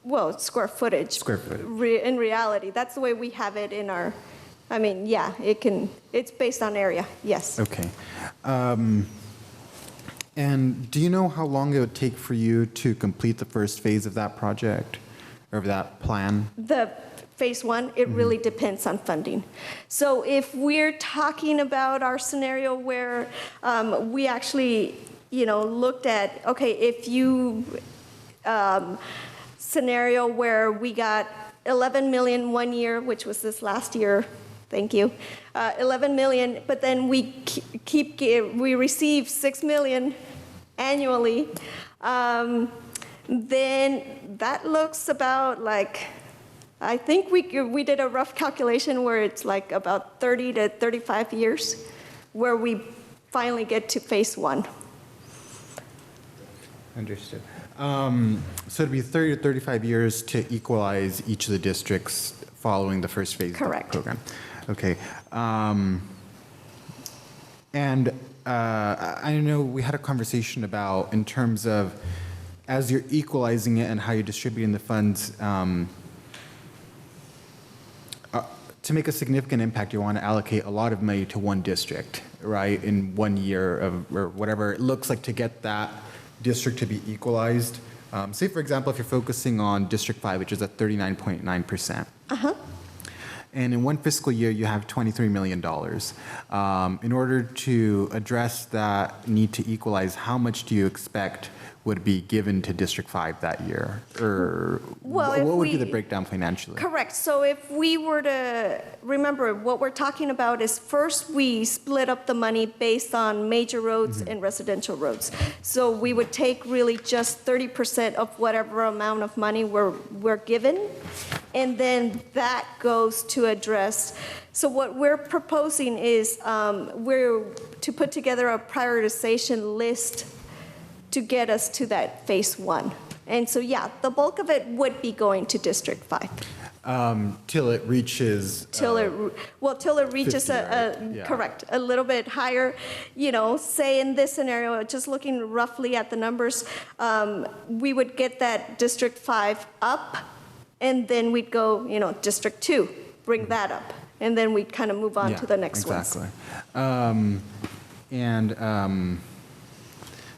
Well, square footage. Square footage. In reality, that's the way we have it in our, I mean, yeah, it's based on area, yes. Okay. And do you know how long it would take for you to complete the first phase of that project, or of that plan? The phase one, it really depends on funding. So if we're talking about our scenario where we actually, looked at, okay, if you, scenario where we got 11 million one year, which was this last year, thank you, 11 million, but then we we receive 6 million annually, then that looks about like, I think we did a rough calculation where it's like about 30 to 35 years where we finally get to phase one. Understood. So it'd be 30 to 35 years to equalize each of the districts following the first phase of the Correct. program. Okay. And I know we had a conversation about, in terms of, as you're equalizing it and how you're distributing the funds, to make a significant impact, you want to allocate a lot of money to one district, right, in 1 year or whatever it looks like to get that district to be equalized. Say, for example, if you're focusing on District 5, which is at 39.9%. And in one fiscal year, you have $23 million. In order to address that need to equalize, how much do you expect would be given to District 5 that year? Or Well, what would be the breakdown financially? Correct. So if we were to remember, what we're talking about is first we split up the money based on major roads and residential roads. So we would take really just 30% of whatever amount of money we're given, and then that goes to address. So what we're proposing is we're to put together a prioritization list to get us to that phase one. And so, yeah, the bulk of it would be going to District 5. Till it reaches. Till it reaches 50, right? Yeah. correct, a little bit higher. Say in this scenario, just looking roughly at the numbers, we would get that District 5 up, and then we'd go, District 2, bring that up, and then we'd kind of move on to the next ones. Exactly.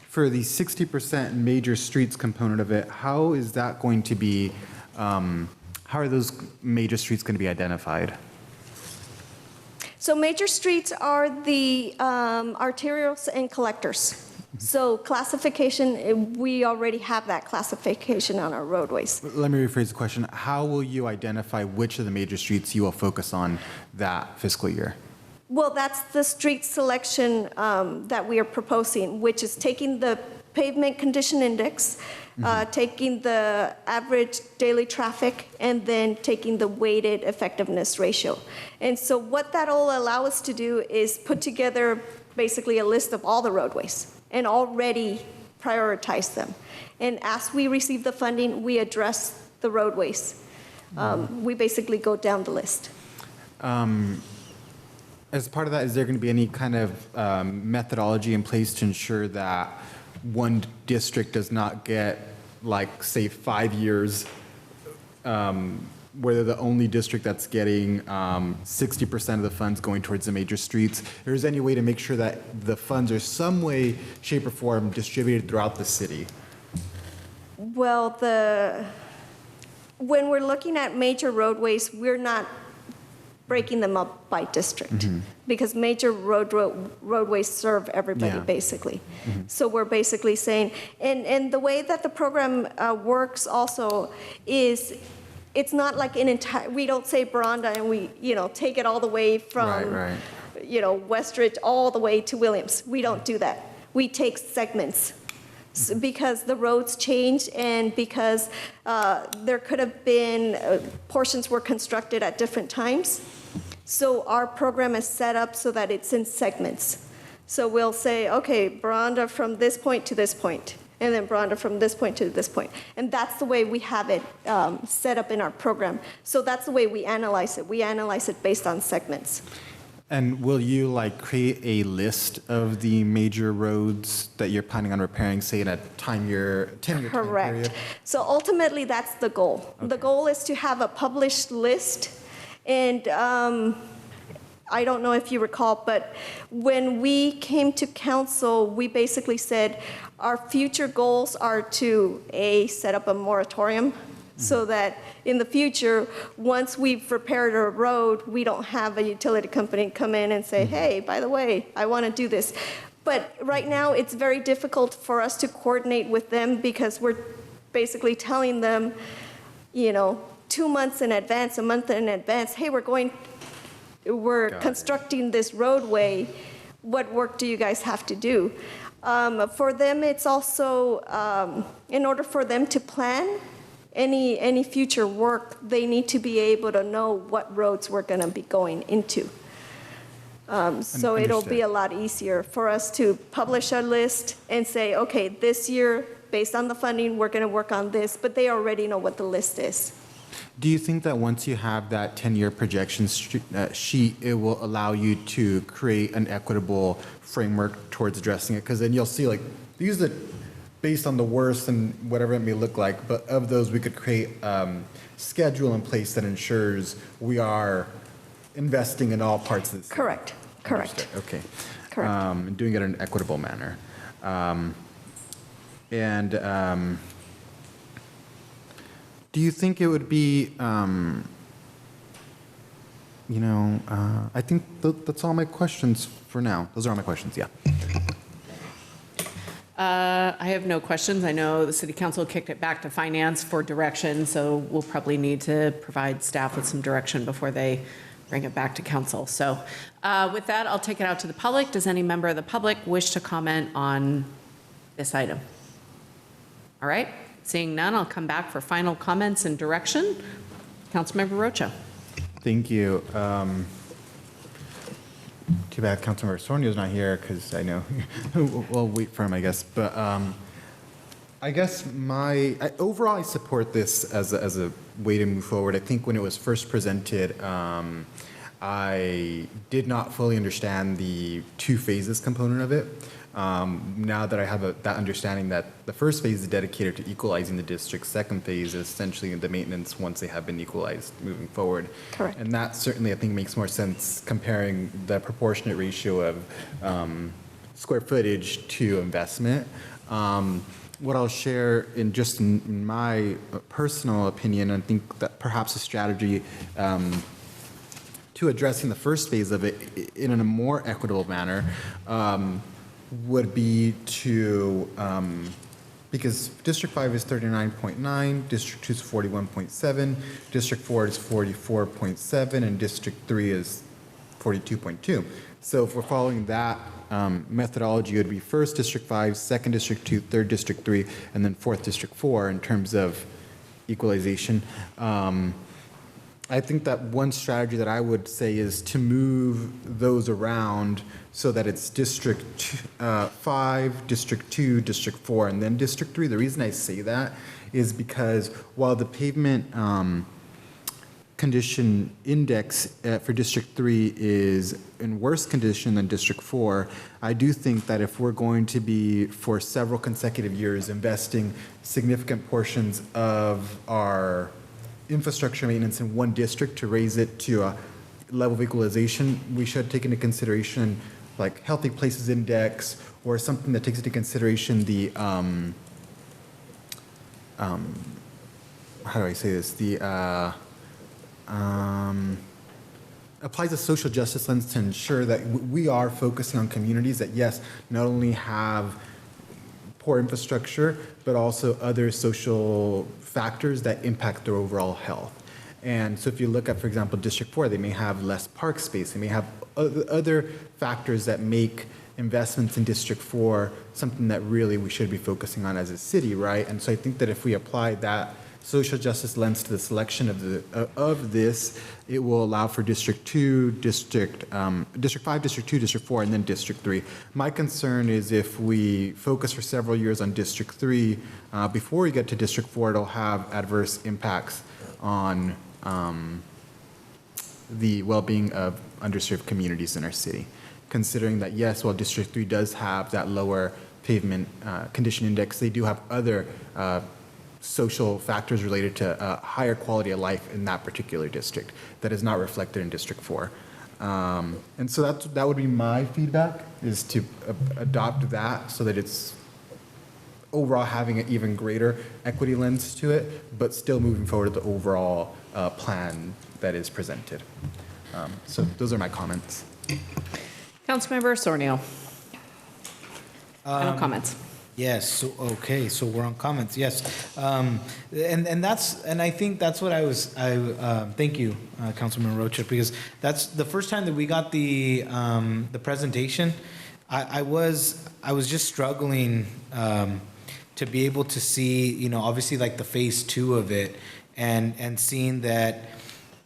For the 60% major streets component of it, how is that going to be, how are those major streets going to be identified? So major streets are the arterials and collectors. So classification, we already have that classification on our roadways. Let me rephrase the question. How will you identify which of the major streets you will focus on that fiscal year? Well, that's the street selection that we are proposing, which is taking the pavement condition index, taking the average daily traffic and then taking the weighted effectiveness ratio. And so what that'll allow us to do is put together basically a list of all the roadways and already prioritize them. And as we receive the funding, we address the roadways. We basically go down the list. As part of that, is there going to be any kind of methodology in place to ensure that one district does not get, like, say, 5 years, where they're the only district that's getting 60% of the funds going towards the major streets? Or is there any way to make sure that the funds are some way, shape, or form distributed throughout the city? Well, when we're looking at major roadways, we're not breaking them up by district because major roadways serve everybody, Yeah. basically. So we're basically saying, and the way that the program works also is it's not like an entire, we don't say Baranda and we, take it all the way from, Right. Westridge all the way to Williams. We don't do that. We take segments. Because the roads change and because there could have been portions were constructed at different times. So our program is set up so that it's in segments. So we'll say, okay, Baranda from this point to this point, and then Baranda from this point to this point. And that's the way we have it set up in our program. So that's the way we analyze it. We analyze it based on segments. And will you create a list of the major roads that you're planning on repairing, say in a 10-year time Correct. period? So ultimately, that's the goal. The goal is to have a published list. And I don't know if you recall, but when we came to council, we basically said our future goals are to, set up a moratorium so that in the future, once we've repaired a road, we don't have a utility company come in and say, hey, by the way, I want to do this. But right now, it's very difficult for us to coordinate with them because we're basically telling them, 2 months in advance, a month in advance, hey, we're constructing this roadway. What work do you guys have to do? For them, it's also, in order for them to plan any future work, they need to be able to know what roads we're going to be going into. So it'll be a lot easier for us to publish a list and say, okay, this year, based on the funding, we're going to work on this, but they already know what the list is. Do you think that once you have that 10-year projection sheet, it will allow you to create an equitable framework towards addressing it? Because then you'll see, these are based on the worst and whatever it may look like, but of those, we could create schedule in place that ensures we are investing in all parts of this. Correct. Understood. Okay. Correct. And doing it in an equitable manner. Do you think it would be, I think that's all my questions for now. Those are all my questions, yeah. I have no questions. I know the city council kicked it back to finance for direction, so we'll probably need to provide staff with some direction before they bring it back to council. So with that, I'll take it out to the public. Does any member of the public wish to comment on this item? All right, seeing none, I'll come back for final comments and direction. Councilmember Rocha. Thank you. Too bad Councilmember Sornio's not here because I know we'll wait for him, I guess. But I guess overall, I support this as a way to move forward. I think when it was first presented, I did not fully understand the two phases component of it. Now that I have that understanding that the first phase is dedicated to equalizing the district, second phase is essentially the maintenance once they have been equalized moving forward. Correct. And that certainly, I think, makes more sense comparing the proportionate ratio of square footage to investment. What I'll share in my personal opinion, I think that perhaps a strategy to addressing the first phase of it in a more equitable manner would be to, because District 5 is 39.9, District 2 is 41.7, District 4 is 44.7, and District 3 is 42.2. So if we're following that methodology, it would be first District 5, second District 2, third District 3, and then fourth District 4 in terms of equalization. I think that one strategy that I would say is to move those around so that it's District 5, District 2, District 4, and then District 3. The reason I say that is because while the pavement condition index for District 3 is in worse condition than District 4, I do think that if we're going to be, for several consecutive years, investing significant portions of our infrastructure maintenance in one district to raise it to a level of equalization, we should take into consideration like Healthy Places Index or something that takes into consideration the, how do I say this? The, applies a social justice lens to ensure that we are focusing on communities that, yes, not only have poor infrastructure, but also other social factors that impact their overall health. And so if you look at, for example, District 4, they may have less park space. They may have other factors that make investments in District 4 something that really we should be focusing on as a city, right? And so I think that if we apply that social justice lens to the selection of this, it will allow for District 2, District 5, District 2, District 4, and then District 3. My concern is if we focus for several years on District 3, before we get to District 4, it'll have adverse impacts on the well-being of underserved communities in our city. Considering that, yes, while District 3 does have that lower pavement condition index, they do have other social factors related to higher quality of life in that particular district that is not reflected in District 4. And so that would be my feedback, is to adopt that so that it's overall having an even greater equity lens to it, but still moving forward the overall plan that is presented. So those are my comments. Councilmember Sornio. Final comments. Yes, so, okay, so we're on comments, yes. And I think that's what thank you, Councilman Rocha, because that's the first time that we got the presentation. I was just struggling to be able to see, obviously like the phase 2 of it, and seeing that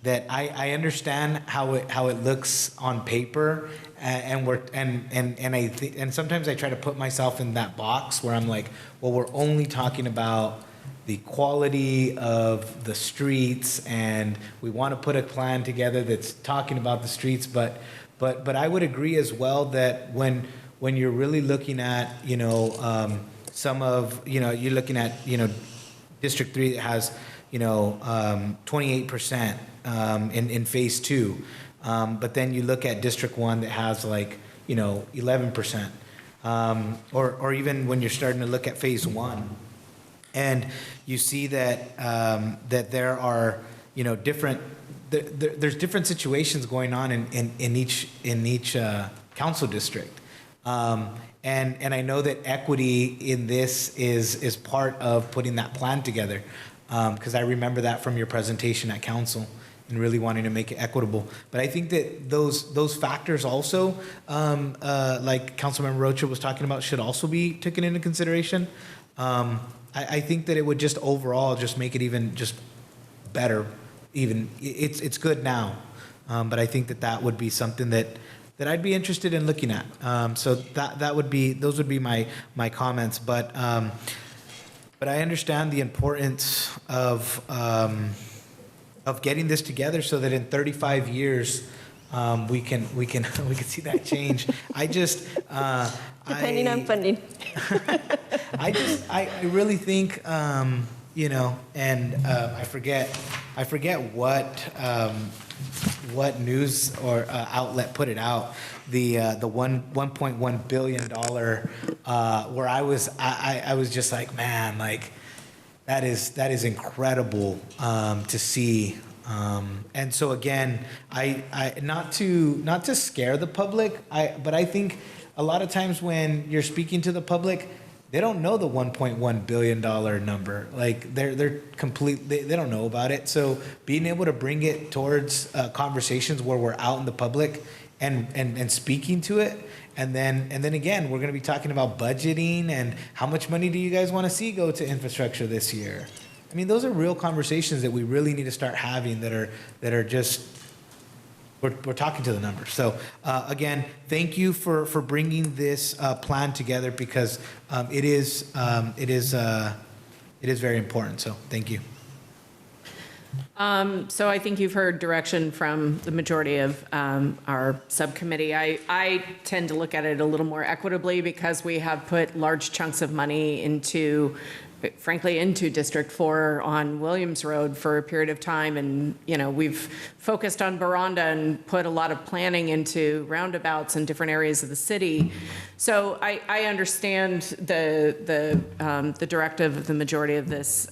I understand how it looks on paper, and sometimes I try to put myself in that box where I'm like, well, we're only talking about the quality of the streets, and we want to put a plan together that's talking about the streets, but I would agree as well that when you're really looking at some of you're looking at District 3 that has 28% in phase 2. But then you look at District 1 that has 11%, or even when you're starting to look at phase 1, and you see that that there are there's different situations going on in each council district, and I know that equity in this is part of putting that plan together, because I remember that from your presentation at council, and really wanting to make it equitable. But I think that those factors also, like Councilmember Rocha was talking about, should also be taken into consideration. I think that it would just overall just make it even just better. Even it's good now, but I think that would be something that I'd be interested in looking at. So those would be my comments. But I understand the importance of getting this together so that in 35 years we can see that change. Depending on funding. I really think and I forget what news or outlet put it out, the $1.1 billion where I was just like, man, like that is incredible to see. And so again, I not to scare the public, but I think a lot of times when you're speaking to the public, they don't know the $1.1 billion number. Like they're complete. They don't know about it. So being able to bring it towards conversations where we're out in the public and speaking to it. And then again, we're going to be talking about budgeting and how much money do you guys want to see go to infrastructure this year? I mean, those are real conversations that we really need to start having that are just, we're talking to the numbers. So again, thank you for bringing this plan together, because it is very important. So thank you. So I think you've heard direction from the majority of our subcommittee. I tend to look at it a little more equitably because we have put large chunks of money into District 4 on Williams Road for a period of time. And, we've focused on Baranda and put a lot of planning into roundabouts in different areas of the city. So I understand the directive of the majority of this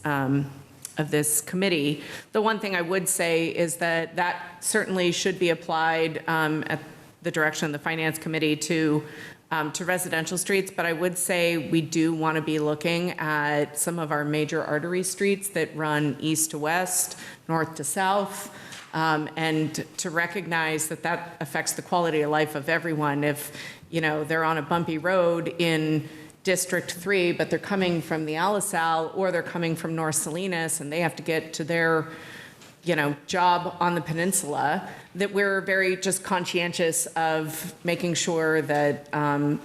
committee. The one thing I would say is that certainly should be applied at the direction of the Finance Committee to residential streets, but I would say we do want to be looking at some of our major artery streets that run east to west, north to south, and to recognize that affects the quality of life of everyone. If, they're on a bumpy road in District 3, but they're coming from the Alisal or they're coming from North Salinas and they have to get to their job on the peninsula, that we're very just conscientious of making sure that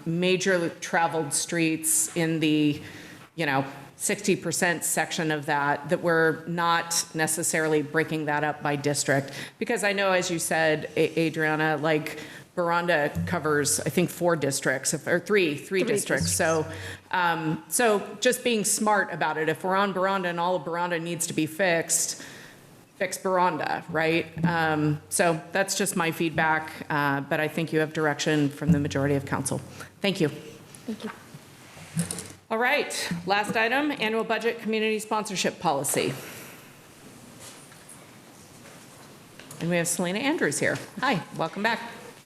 major traveled streets in the 60% section of that we're not necessarily breaking that up by district. Because I know, as you said, Adriana, like Baranda covers, I think, 4 districts, or three districts. So just being smart about it. If we're on Baranda and all of Baranda needs to be fixed, fix Baranda, right? So that's just my feedback, but I think you have direction from the majority of council. Thank you. Thank you. All right, last item, annual budget community sponsorship policy. And we have Selena Andrews here. Hi, welcome back.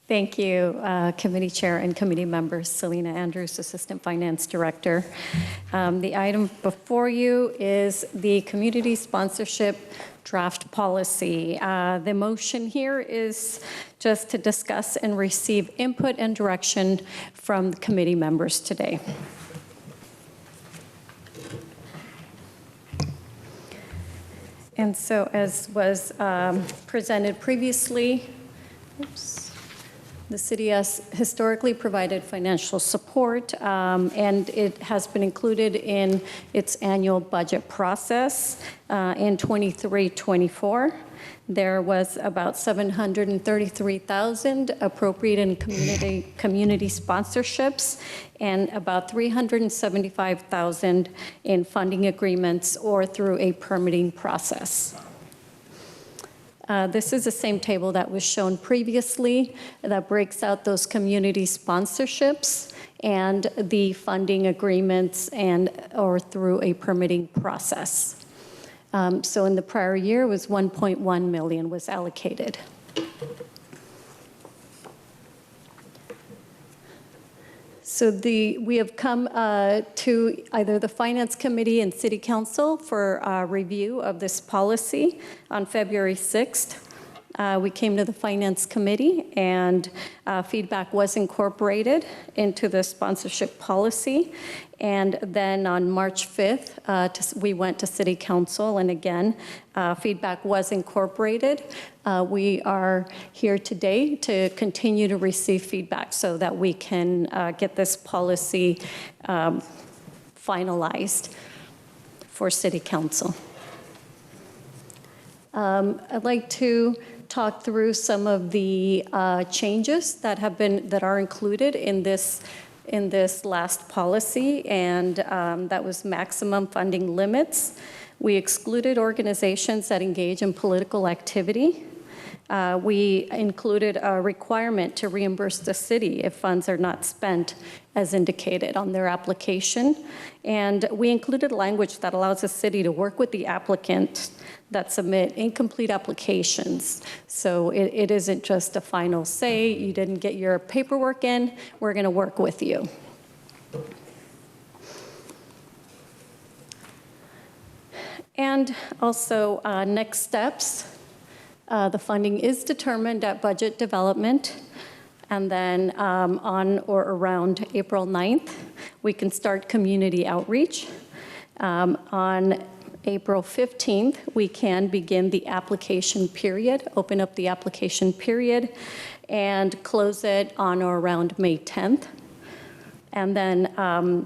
Thank you, Committee Chair and Committee members. Selena Andrews, Assistant Finance Director. The item before you is the community sponsorship draft policy. The motion here is just to discuss and receive input and direction from the committee members today. And so, as was presented previously, the city has historically provided financial support, and it has been included in its annual budget process in 23-24. There was about $733,000 appropriated in community sponsorships and about $375,000 in funding agreements or through a permitting process. This is the same table that was shown previously that breaks out those community sponsorships and the funding agreements or through a permitting process. So in the prior year, it was $1.1 million was allocated. So we have come to either the Finance Committee and City Council for a review of this policy on February 6th. We came to the Finance Committee and feedback was incorporated into the sponsorship policy. And then on March 5th, we went to City Council, and again, feedback was incorporated. We are here today to continue to receive feedback so that we can get this policy finalized for City Council. I'd like to talk through some of the changes that are included in this last policy, and that was maximum funding limits. We excluded organizations that engage in political activity. We included a requirement to reimburse the city if funds are not spent as indicated on their application. And we included language that allows the city to work with the applicant that submit incomplete applications. So it isn't just a final say, you didn't get your paperwork in, we're gonna work with you. And also, next steps. The funding is determined at budget development. And then on or around April 9th, we can start community outreach. On April 15th, we can begin the application period, open up the application period, and close it on or around May 10th. And then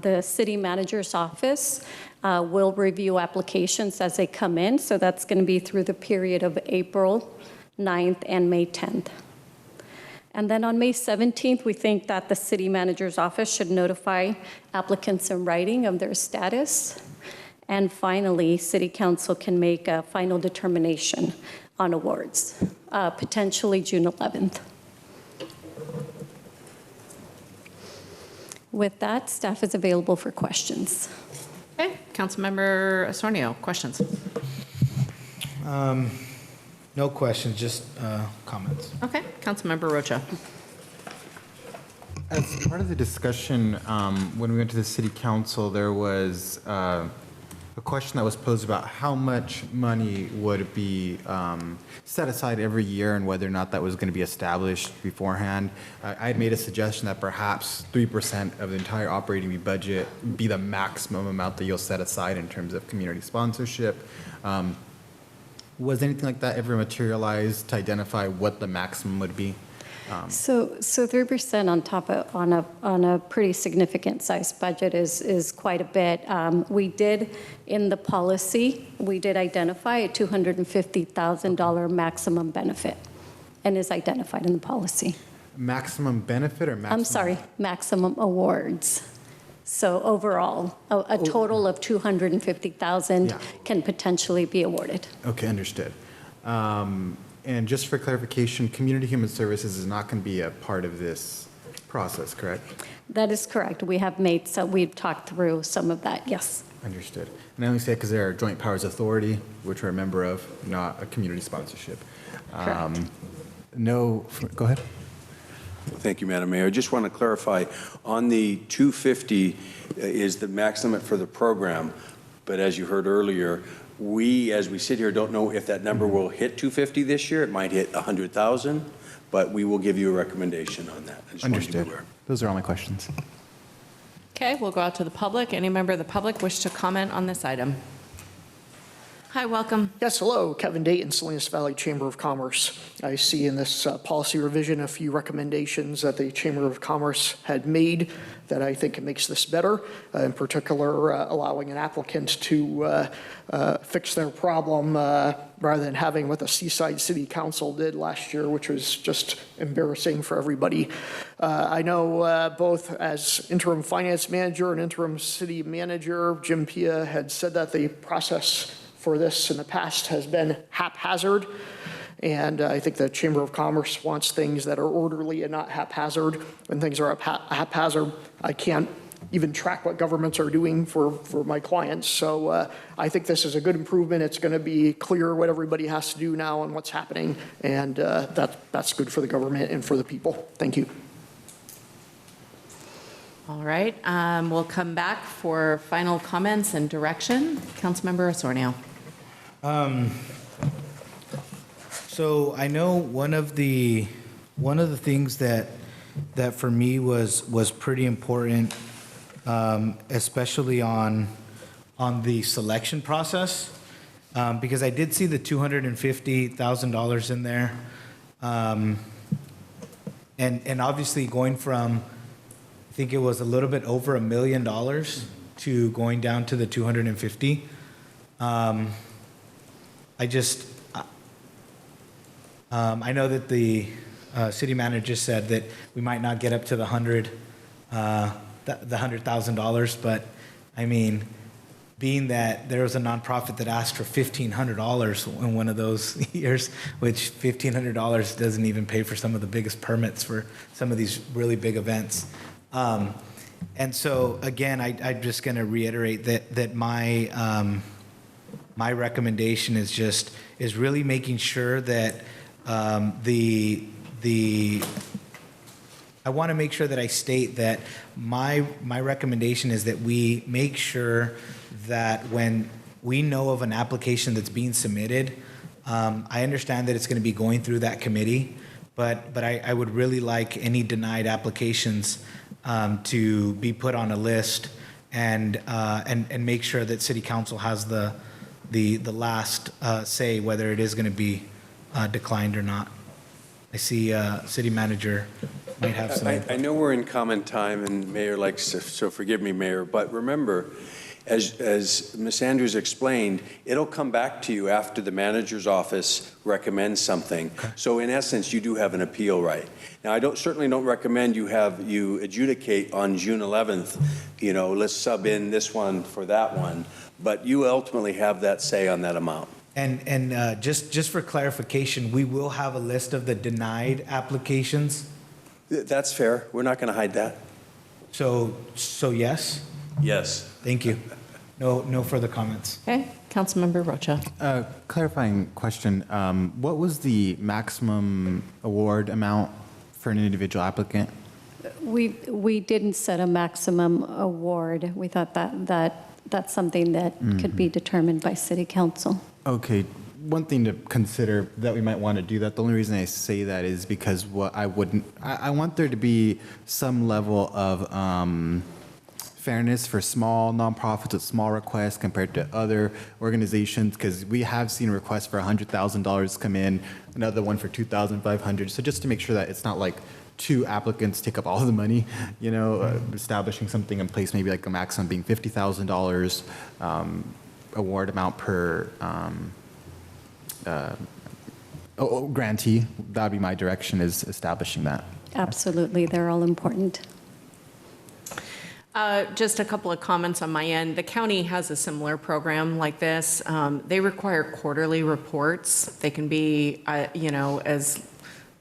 the city manager's office will review applications as they come in. So that's going to be through the period of April 9th and May 10th. And then on May 17th, we think that the city manager's office should notify applicants in writing of their status. And finally, city council can make a final determination on awards, potentially June 11th. With that, staff is available for questions. Okay, Councilmember Osornio, questions? No questions, just comments. Okay, Councilmember Rocha. As part of the discussion, when we went to the city council, there was a question that was posed about how much money would be set aside every year and whether or not that was going to be established beforehand. I had made a suggestion that perhaps 3% of the entire operating budget be the maximum amount that you'll set aside in terms of community sponsorship. Was anything like that ever materialized to identify what the maximum would be? So 3% on top of, on a pretty significant size budget is quite a bit. We did, in the policy, we did identify a $250,000 maximum benefit, and is identified in the policy. Maximum benefit or maximum? I'm sorry, maximum awards. So overall, a total of $250,000 Yeah. can potentially be awarded. Okay, understood. And just for clarification, Community Human Services is not going to be a part of this process, correct? That is correct. We have made, so we've talked through some of that, yes. Understood. And I only say because they're a Joint Powers Authority, which we're a member of, not a community sponsorship. Correct. Go ahead. Thank you, Madam Mayor. I just want to clarify, on the 250 is the maximum for the program, but as you heard earlier, we, as we sit here, don't know if that number will hit 250 this year. It might hit 100,000, but we will give you a recommendation on that. I just wanted you to be Understood. aware. Those are all my questions. Okay, we'll go out to the public. Any member of the public wish to comment on this item? Hi, welcome. Yes, hello, Kevin Dayton, Salinas Valley Chamber of Commerce. I see in this policy revision a few recommendations that the Chamber of Commerce had made that I think makes this better, in particular allowing an applicant to fix their problem rather than having what the Seaside City Council did last year, which was just embarrassing for everybody. I know both as interim finance manager and interim city manager, Jim Pia had said that the process for this in the past has been haphazard. And I think the Chamber of Commerce wants things that are orderly and not haphazard. When things are haphazard, I can't even track what governments are doing for my clients. So I think this is a good improvement. It's going to be clear what everybody has to do now and what's happening. And that's good for the government and for the people. Thank you. All right, we'll come back for final comments and direction. Councilmember Osornio. So I know one of the things that for me was pretty important, especially on the selection process, because I did see the $250,000 in there, and obviously going from, I think it was a little bit over $1 million to going down to the 250. I know that the city manager said that we might not get up to the $100,000, but I mean, being that there was a nonprofit that asked for $1,500 in one of those years, which $1,500 doesn't even pay for some of the biggest permits for some of these really big events. And so again, I'm just going to reiterate that my recommendation is really making sure that I want to make sure that I state that my recommendation is that we make sure that when we know of an application that's being submitted, I understand that it's going to be going through that committee, but I would really like any denied applications to be put on a list and make sure that city council has the last say whether it is going to be declined or not. I see city manager might have some. I know we're in comment time, and Mayor likes to, so forgive me, Mayor, but remember, as Ms. Andrews explained, it'll come back to you after the manager's office recommends something. Okay. So in essence, you do have an appeal right. Now, I certainly don't recommend you adjudicate on June 11th, let's sub in this one for that one, but you ultimately have that say on that amount. And just for clarification, we will have a list of the denied applications. That's fair. We're not going to hide that. So yes? Yes. Thank you. No further comments. Okay, Councilmember Rocha. Clarifying question. What was the maximum award amount for an individual applicant? We didn't set a maximum award. We thought that's something that could be determined by city council. Okay, one thing to consider that we might want to do that. The only reason I say that is because I want there to be some level of fairness for small nonprofits with small requests compared to other organizations, because we have seen requests for $100,000 come in, another one for $2,500. So just to make sure that it's not like two applicants take up all the money, establishing something in place, maybe like a maximum being $50,000 award amount per grantee. That would be my direction, is establishing that. Absolutely, they're all important. Just a couple of comments on my end. The county has a similar program like this. They require quarterly reports. They can be, as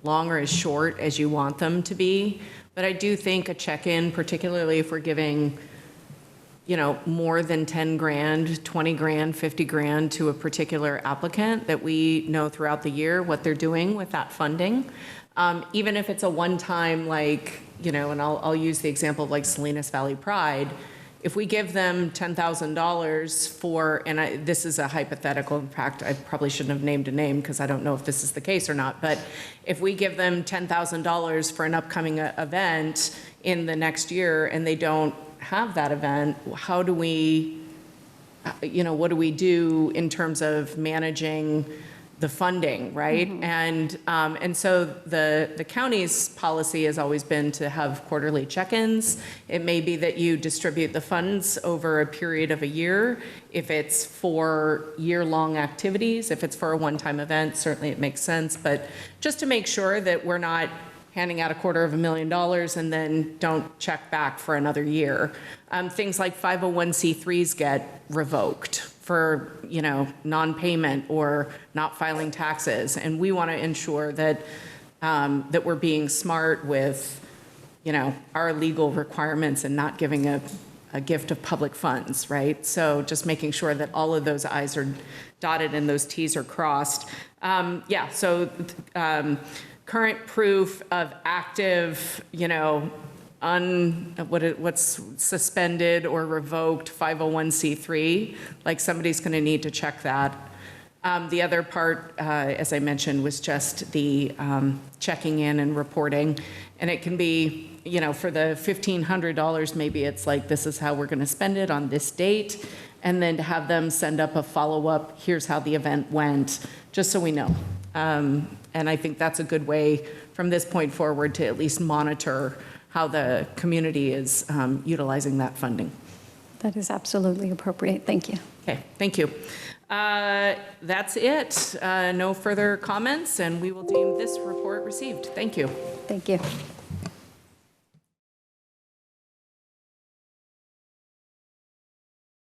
long or as short as you want them to be. But I do think a check-in, particularly if we're giving, more than 10 grand, 20 grand, 50 grand to a particular applicant, that we know throughout the year what they're doing with that funding. Even if it's a one-time, and I'll use the example of like Salinas Valley Pride. If we give them $10,000 for, and this is a hypothetical, in fact, I probably shouldn't have named a name because I don't know if this is the case or not, but if we give them $10,000 for an upcoming event in the next year and they don't have that event, how do we, what do we do in terms of managing the funding, right? Mm-hmm. And so the county's policy has always been to have quarterly check-ins. It may be that you distribute the funds over a period of a year. If it's for year-long activities, if it's for a one-time event, certainly it makes sense. But just to make sure that we're not handing out $250,000 and then don't check back for another year. Things like 501c3s get revoked for, non-payment or not filing taxes. And we want to ensure that, that we're being smart with, our legal requirements and not giving a gift of public funds, right? So just making sure that all of those I's are dotted and those T's are crossed. Current proof of active, what's suspended or revoked 501c3, like somebody's going to need to check that. The other part, as I mentioned, was just the checking in and reporting. And it can be, for the $1,500, maybe it's like, this is how we're going to spend it on this date. And then to have them send up a follow-up, here's how the event went, just so we know. And I think that's a good way from this point forward to at least monitor how the community is utilizing that funding. That is absolutely appropriate. Thank you. Okay, thank you. That's it. No further comments, and we will deem this report received. Thank you. Thank you.